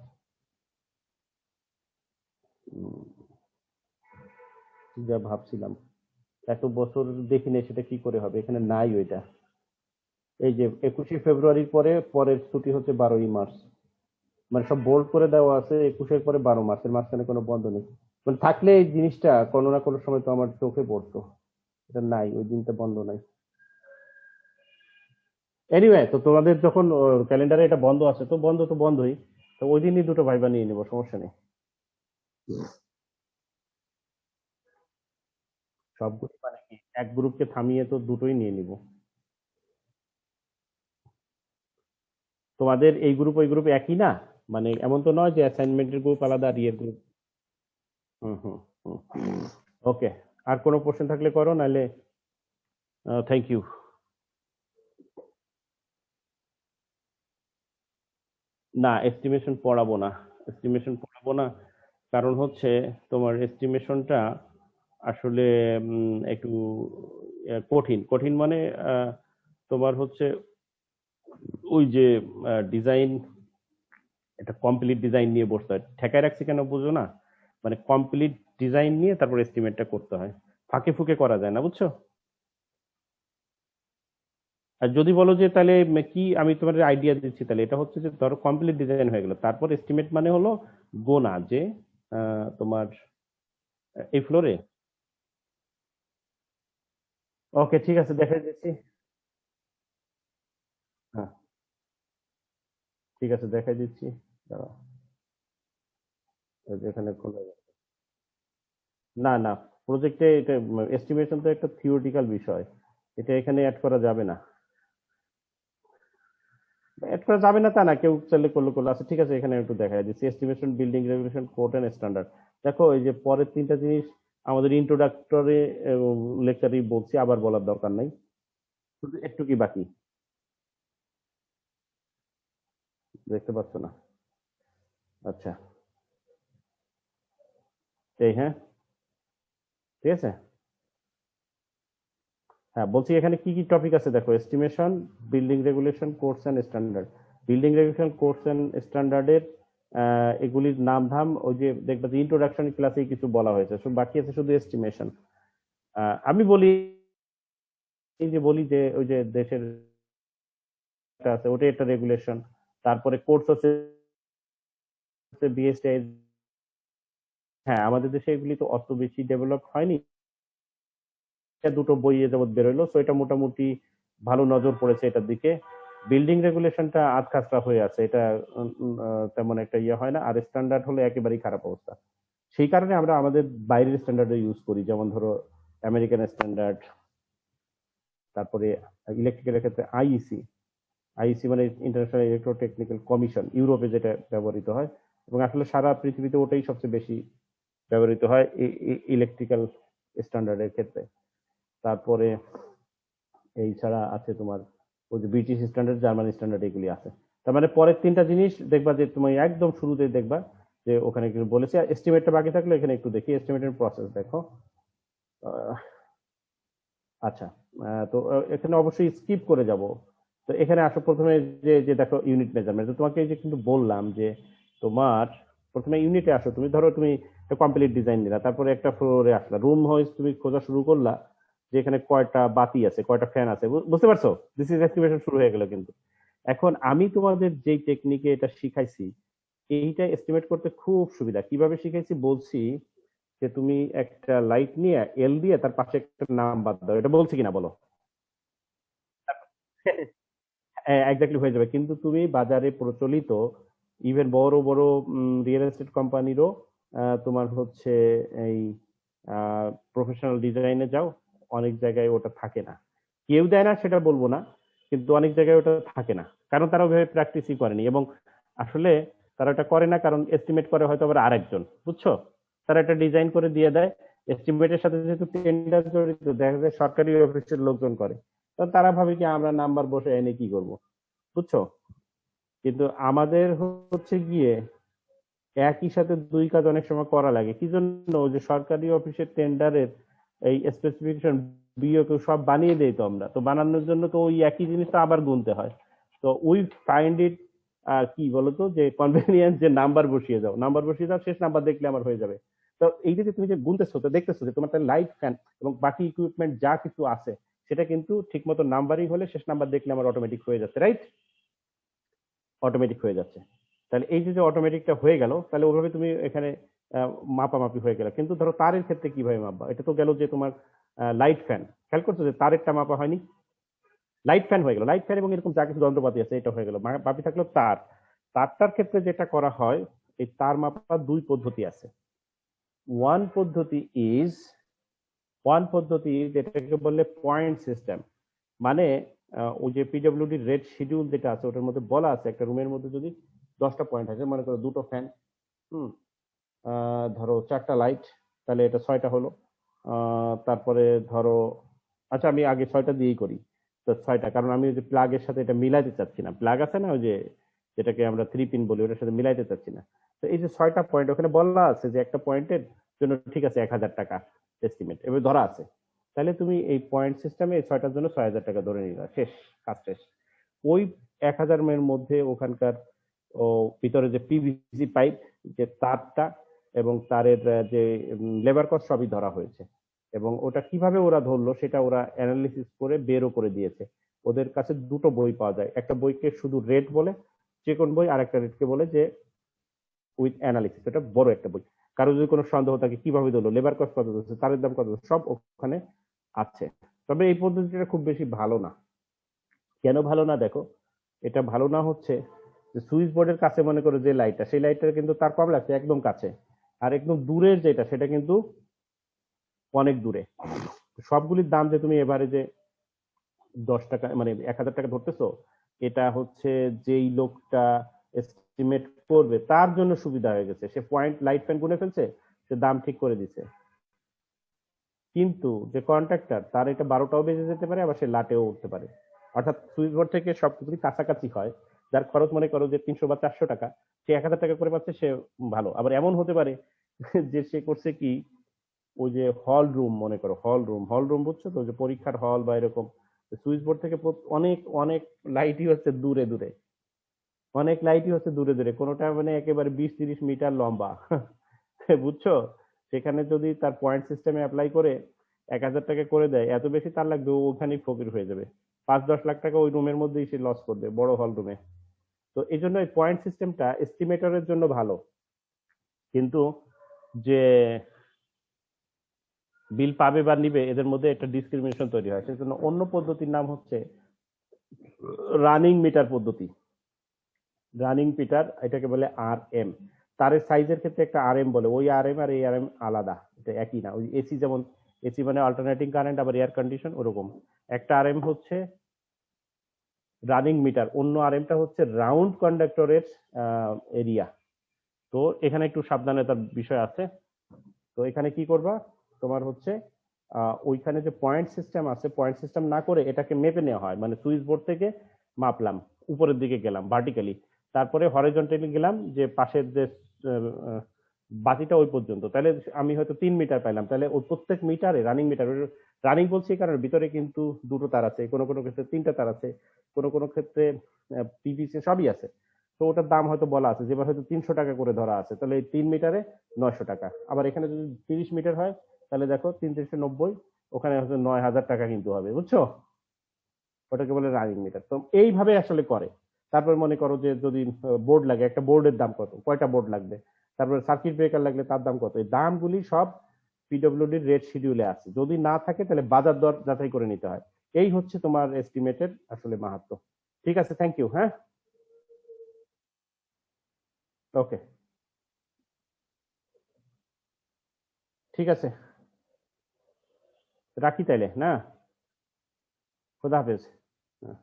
যা ভাবছিলাম এত বছর দেখি না, সেটা কি করে হবে, এখানে নাই ওইটা। এই যে 21শে ফেব্রুয়ারির পরে পরের ছুটি হচ্ছে 12ই মার্চ, মানে সব বোল্ড করে দেওয়া আছে, 21-এর পরে 12 মার্চের মাঝখানে কোনো বন্ধ নেই। মানে থাকলে এই জিনিসটা কোনো না কোনো সময় তো আমার চোখে পড়তো, এটা নাই, ওই দিনটা বন্ধ নাই। এনিওয়ে, তো তোমাদের যখন ক্যালেন্ডারে এটা বন্ধ আছে, তো বন্ধ তো বন্ধই, তো ওই দিনই দুটো ভাইবা নিয়ে নেবো, সমস্যা নেই। সবগুলো মানে কি, এক গ্রুপকে থামিয়ে তো দুটোই নিয়ে নিব। তোমাদের এই গ্রুপ ওই গ্রুপ একই না, মানে এমন তো নয় যে অ্যাসাইনমেন্টের গ্রুপ আলাদা আর ইয়ের গ্রুপ। হুম হুম হুম। ওকে, আর কোনো কোশ্চেন থাকলে করো, নাহলে থ্যাংক ইউ। না, এস্টিমেশন পড়াবো না, এস্টিমেশন পড়াবো না। কারণ হচ্ছে তোমার এস্টিমেশনটা আসলে একটু কঠিন কঠিন, মানে তোমার হচ্ছে ওই যে ডিজাইন, একটা কমপ্লিট ডিজাইন নিয়ে বসতে হয়, ঠেকায় রাখছি কেন বুঝো না, মানে কমপ্লিট ডিজাইন নিয়ে তারপর এস্টিমেটটা করতে হয়, ফাঁকে ফুকে করা যায় না, বুঝছো। আর যদি বলো যে তাহলে কি, আমি তোমার আইডিয়া দিচ্ছি, তাহলে এটা হচ্ছে যে ধরো কমপ্লিট ডিজাইন হয়ে গেল, তারপর এস্টিমেট মানে হলো গোনা যে তোমার এই ফ্লোরে। ওকে, ঠিক আছে, দেখাই দিচ্ছি। হ্যাঁ, ঠিক আছে, দেখাই দিচ্ছি। দাঁড়াও, এই যে এখানে খোলা যাবে। না না, প্রজেক্টে এটা এস্টিমেশন তো একটা থিওরিটিক্যাল বিষয়, এটা এখানে অ্যাড করা যাবে না। অ্যাড করা যাবে না তা না, কেউ চাইলে করলে করলে আছে, ঠিক আছে, এখানে একটু দেখা দিচ্ছি, estimation, building regulation, code end standard. দেখো এই যে পরের তিনটা জিনিস আমাদের ইন্ট্রোডাক্টরি লেকচারই বলছি, আবার বলার দরকার নাই, শুধু একটু কি বাকি, দেখতে পাচ্ছ না? আচ্ছা, এই হ্যাঁ, ঠিক আছে। হ্যাঁ, বলছি এখানে কি কি টপিক আছে দেখো, estimation, building regulation, codes and standard. Building regulation, codes and স্ট্যান্ডার্ডের এগুলির নাম ধাম ওই যে দেখবা যে ইন্ট্রোডাকশন ক্লাসে কিছু বলা হয়েছে, বাকি আছে শুধু এস্টিমেশন। আমি বলি, এই যে বলি যে ওই যে দেশের একটা আছে, ওটা একটা রেগুলেশন। তারপরে কোর্স হচ্ছে বিএসটি। হ্যাঁ, আমাদের দেশে এগুলি তো অত বেশি ডেভেলপ হয়নি, দুটো বই এ যাবত বেরোলো, তো এটা মোটামুটি ভালো নজর পড়েছে এটার দিকে। বিল্ডিং রেগুলেশনটা আধ খাসরা হয়ে আছে, এটা তেমন একটা ইয়ে হয় না, আর স্ট্যান্ডার্ড হলে একেবারেই খারাপ অবস্থা। সেই কারণে আমরা আমাদের বাইরের স্ট্যান্ডার্ড ইউজ করি, যেমন ধরো আমেরিকান স্ট্যান্ডার্ড, তারপরে ইলেকট্রিক্যালের ক্ষেত্রে আইইসি। আইইসি মানে ইন্টারন্যাশনাল ইলেকট্রোটেকনিক্যাল কমিশন, ইউরোপে যেটা ব্যবহৃত হয়, এবং আসলে সারা পৃথিবীতে ওটাই সবচেয়ে বেশি ব্যবহৃত হয় ইলেকট্রিক্যাল স্ট্যান্ডার্ডের ক্ষেত্রে। তারপরে এই ছাড়া আছে তোমার ওই যে ব্রিটিশ স্ট্যান্ডার্ড, জার্মান স্ট্যান্ডার্ড, এগুলি আছে। তার মানে পরের তিনটা জিনিস দেখবা যে তুমি একদম শুরুতে দেখবা যে ওখানে কিছু বলেছে, এস্টিমেটটা বাকি থাকলে এখানে একটু দেখি, এস্টিমেটের প্রসেস দেখো। আহ, আচ্ছা, তো এখানে অবশ্যই স্কিপ করে যাব। তো এখানে আসো প্রথমে, যে যে দেখো ইউনিট মেজারমেন্ট, তোমাকে এই যে কিন্তু বললাম যে তোমার প্রথমে ইউনিটে আসো, তুমি ধরো তুমি কমপ্লিট ডিজাইন দিলা, তারপরে একটা ফ্লোরে আসলা, রুম ওয়াইজ তুমি খোঁজা শুরু করলা যে এখানে কয়টা বাতি আছে, কয়টা ফ্যান আছে, বুঝতে পারছো? দিস ইজ এস্টিমেশন শুরু হয়ে গেল কিন্তু। এখন আমি তোমাদের যেই টেকনিকে এটা শিখাইছি, এইটা এস্টিমেট করতে খুব সুবিধা। কিভাবে শিখাইছি বলছি, যে তুমি একটা লাইট নিয়ে এল দিয়ে তার পাশে একটা নাম্বার দাও, এটা বলছি কিনা বলো? এক্স্যাক্টলি হয়ে যাবে, কিন্তু তুমি বাজারে প্রচলিত ইভেন বড় বড় রিয়েল এস্টেট কোম্পানিরও তোমার হচ্ছে এই প্রফেশনাল ডিজাইনে যাও, অনেক জায়গায় ওটা থাকে না। কেউ দেয় না সেটা বলবো না, কিন্তু অনেক জায়গায় ওটা থাকে না, কারণ তারা ওইভাবে প্র্যাকটিসই করেনি। এবং আসলে তারা এটা করে না কারণ এস্টিমেট করে হয়তো আবার আরেকজন, বুঝছো। তারা একটা ডিজাইন করে দিয়ে দেয়, এস্টিমেটের সাথে যেহেতু টেন্ডার জড়িত, দেখা যায় সরকারি অফিসের লোকজন করে, তো তারা ভাবে কি আমরা নাম্বার বসে এনে কি করব, বুঝছো। কিন্তু আমাদের হচ্ছে গিয়ে একই সাথে দুই কাজ অনেক সময় করা লাগে, কি জন্য? ওই যে সরকারি অফিসের টেন্ডারের এই স্পেসিফিকেশন বিওকে সব বানিয়ে দেই, তো আমরা তো বানানোর জন্য তো ওই একই জিনিসটা আবার গুনতে হয়। তো উই ফাইন্ড ইট কি বলতো, যে কনভেনিয়েন্স, যে নাম্বার বসিয়ে দাও, নাম্বার বসিয়ে দাও, শেষ নাম্বার দেখলে আমার হয়ে যাবে। তো এই যে তুমি যে গুনতেছো, তো দেখতেছো যে তোমার লাইট ফ্যান এবং বাকি ইকুইপমেন্ট যা কিছু আছে, সেটা কিন্তু ঠিকমতো নাম্বারিং হলে শেষ নাম্বার দেখলে আমার অটোমেটিক হয়ে যাচ্ছে, রাইট? অটোমেটিক হয়ে যাচ্ছে। তাহলে এই যে অটোমেটিকটা হয়ে গেল, তাহলে ওভাবে তুমি এখানে মাপামাপি হয়ে গেল। কিন্তু ধরো তারের ক্ষেত্রে কিভাবে মাপবা? এটা তো গেল যে তোমার লাইট ফ্যান, খেয়াল করছো যে তারেরটা মাপা হয়নি, লাইট ফ্যান হয়ে গেল, লাইট ফ্যান এবং এরকম যা কিছু যন্ত্রপাতি আছে এটা হয়ে গেল। বাকি থাকলো তার। তারটার ক্ষেত্রে যেটা করা হয়, এই তার মাপার দুই পদ্ধতি আছে। ওয়ান পদ্ধতি ইজ যেটাকে বললে পয়েন্ট সিস্টেম। মানে ওই যে পিডব্লিউডি রেড শিডিউল যেটা আছে ওটার মধ্যে বলা আছে একটা রুমের মধ্যে যদি 10টা পয়েন্ট আছে, মনে করো দুটো ফ্যান, হুম, ধরো 4টা লাইট, তাহলে এটা 6টা হলো। তারপরে ধরো, আচ্ছা আমি আগে 6টা দিয়েই করি। তো 6টা, কারণ আমি ওই যে প্লাগের সাথে এটা মিলাইতে চাচ্ছি না, প্লাগ আছে না ওই যে যেটাকে আমরা 3 পিন বলি, ওটার সাথে মিলাইতে চাচ্ছি না। তো এই যে 6টা পয়েন্ট ওখানে বলা আছে যে একটা পয়েন্টের জন্য ঠিক আছে 1000 টাকা এস্টিমেট এবার ধরা আছে, তাহলে তুমি এই পয়েন্ট সিস্টেমে এই 6টার জন্য 6000 টাকা ধরে নিলা, শেষ, কাজ শেষ। ওই 1000 এর মধ্যে ওখানকার ও ভিতরে যে পিভিসি পাইপ, যে তারটা এবং তারের যে লেবার কস্ট সবই ধরা হয়েছে। এবং ওটা কিভাবে ওরা ধরলো সেটা ওরা অ্যানালিসিস করে বেরও করে দিয়েছে। ওদের কাছে দুটো বই পাওয়া যায়, একটা বইকে শুধু রেট বলে চিকন বই, আর একটা রেটকে বলে যে উইথ অ্যানালিসিস, এটা বড় একটা বই। কারো যদি কোনো সন্দেহ থাকে কিভাবে ধরলো, লেবার কস্ট কত ধরছে, তারের দাম কত, সব ওখানে আছে। তবে এই পদ্ধতিটা খুব বেশি ভালো না। কেন ভালো না দেখো, এটা ভালো না হচ্ছে যে সুইচ বোর্ডের কাছে মনে করো যে লাইটটা, সেই লাইটটা কিন্তু তার কম লাগছে একদম কাছে, আর একদম দূরের যেটা সেটা কিন্তু অনেক দূরে। সবগুলির দাম যে তুমি এবারে যে 10 টাকা মানে 1000 টাকা ধরতেছো, এটা হচ্ছে যেই লোকটা এস্টিমেট করবে তার জন্য সুবিধা হয়ে গেছে, সে পয়েন্ট লাইট ফ্যান গুনে ফেলছে, সে দাম ঠিক করে দিছে। কিন্তু যে কন্ট্রাক্টর, তার এটা 12টাও বেজে যেতে পারে, আবার সে লাটেও উঠতে পারে। অর্থাৎ সুইচ বোর্ড থেকে সবকিছু কাছাকাছি হয়, যার খরচ মনে করো যে 300 বা 400 টাকা, সে 1000 টাকা করে পাচ্ছে, সে ভালো। আবার এমন হতে পারে যে সে করছে কি, ওই যে হল রুম, মনে করো হল রুম বুঝছো তো, যে পরীক্ষার হল বা এরকম, সুইচ বোর্ড থেকে অনেক অনেক লাইটই হচ্ছে দূরে দূরে, অনেক লাইটই হচ্ছে দূরে দূরে, কোনোটা মানে একেবারে 20-30 মিটার লম্বা। বুঝছো? সেখানে যদি তার পয়েন্ট সিস্টেমে অ্যাপ্লাই করে 1000 টাকা করে দেয়, এত বেশি তার লাগবে, ও ওখানেই ফকির হয়ে যাবে। 5-10 লাখ টাকা ওই রুমের মধ্যেই সে লস করবে, বড় হল রুমে। তো এই জন্য এই পয়েন্ট সিস্টেমটা এস্টিমেটরের জন্য ভালো, কিন্তু যে বিল পাবে বা নিবে এদের মধ্যে একটা ডিসক্রিমিনেশন তৈরি হয়। সেজন্য অন্য পদ্ধতির নাম হচ্ছে রানিং মিটার পদ্ধতি। রানিং মিটার, এটাকে বলে আর এম। তারের সাইজের ক্ষেত্রে একটা আর এম বলে, ওই আর এম আর এই আর এম আলাদা, এটা একই না। ওই এসি যেমন, এসি মানে অল্টারনেটিং কারেন্ট, আবার এয়ার কন্ডিশন ওরকম। একটা আর এম হচ্ছে রানিং মিটার, অন্য আর এমটা হচ্ছে রাউন্ড কন্ডাক্টরের এরিয়া। তো এখানে একটু সাবধানতার বিষয় আছে। তো এখানে কি করবা, তোমার হচ্ছে ওইখানে যে পয়েন্ট সিস্টেম আছে, পয়েন্ট সিস্টেম না করে এটাকে মেপে নেওয়া হয়। মানে সুইচ বোর্ড থেকে মাপলাম, উপরের দিকে গেলাম ভার্টিক্যালি, তারপরে হরিজন্টালি গেলাম যে পাশের যে বাতিটা ওই পর্যন্ত, তাহলে আমি হয়তো 3 মিটার পাইলাম, তাহলে ওই প্রত্যেক মিটারে রানিং মিটার, রানিং বলছি কারণ ভিতরে কিন্তু দুটো তার আছে, কোনো কোনো ক্ষেত্রে 3টা তার আছে, কোনো কোনো ক্ষেত্রে পিভিসি সবই আছে। তো ওটার দাম হয়তো বলা আছে, যেবার হয়তো 300 টাকা করে ধরা আছে, তাহলে এই 3 মিটারে 900 টাকা। আবার এখানে যদি 30 মিটার হয়, তাহলে দেখো 3-390, ওখানে হয়তো 9000 টাকা কিন্তু হবে, বুঝছো? ওটাকে বলে রানিং মিটার। তো এইভাবে আসলে করে। তারপর মনে করো যে যদি বোর্ড লাগে, একটা বোর্ডের দাম কত, কয়টা বোর্ড লাগবে, তারপরে সার্কিট ব্রেকার লাগলে তার দাম কত, এই দামগুলি সব পিডব্লিউডির রেট শিডিউলে আছে। যদি না থাকে তাহলে বাজার দর যাচাই করে নিতে হয়। এই হচ্ছে তোমার এস্টিমেটের আসলে মাহাত্ম্য। ঠিক আছে, থ্যাংক ইউ। হ্যাঁ, ওকে, ঠিক আছে, রাখি তাইলে না, খোদা হাফেজ। হ্যাঁ।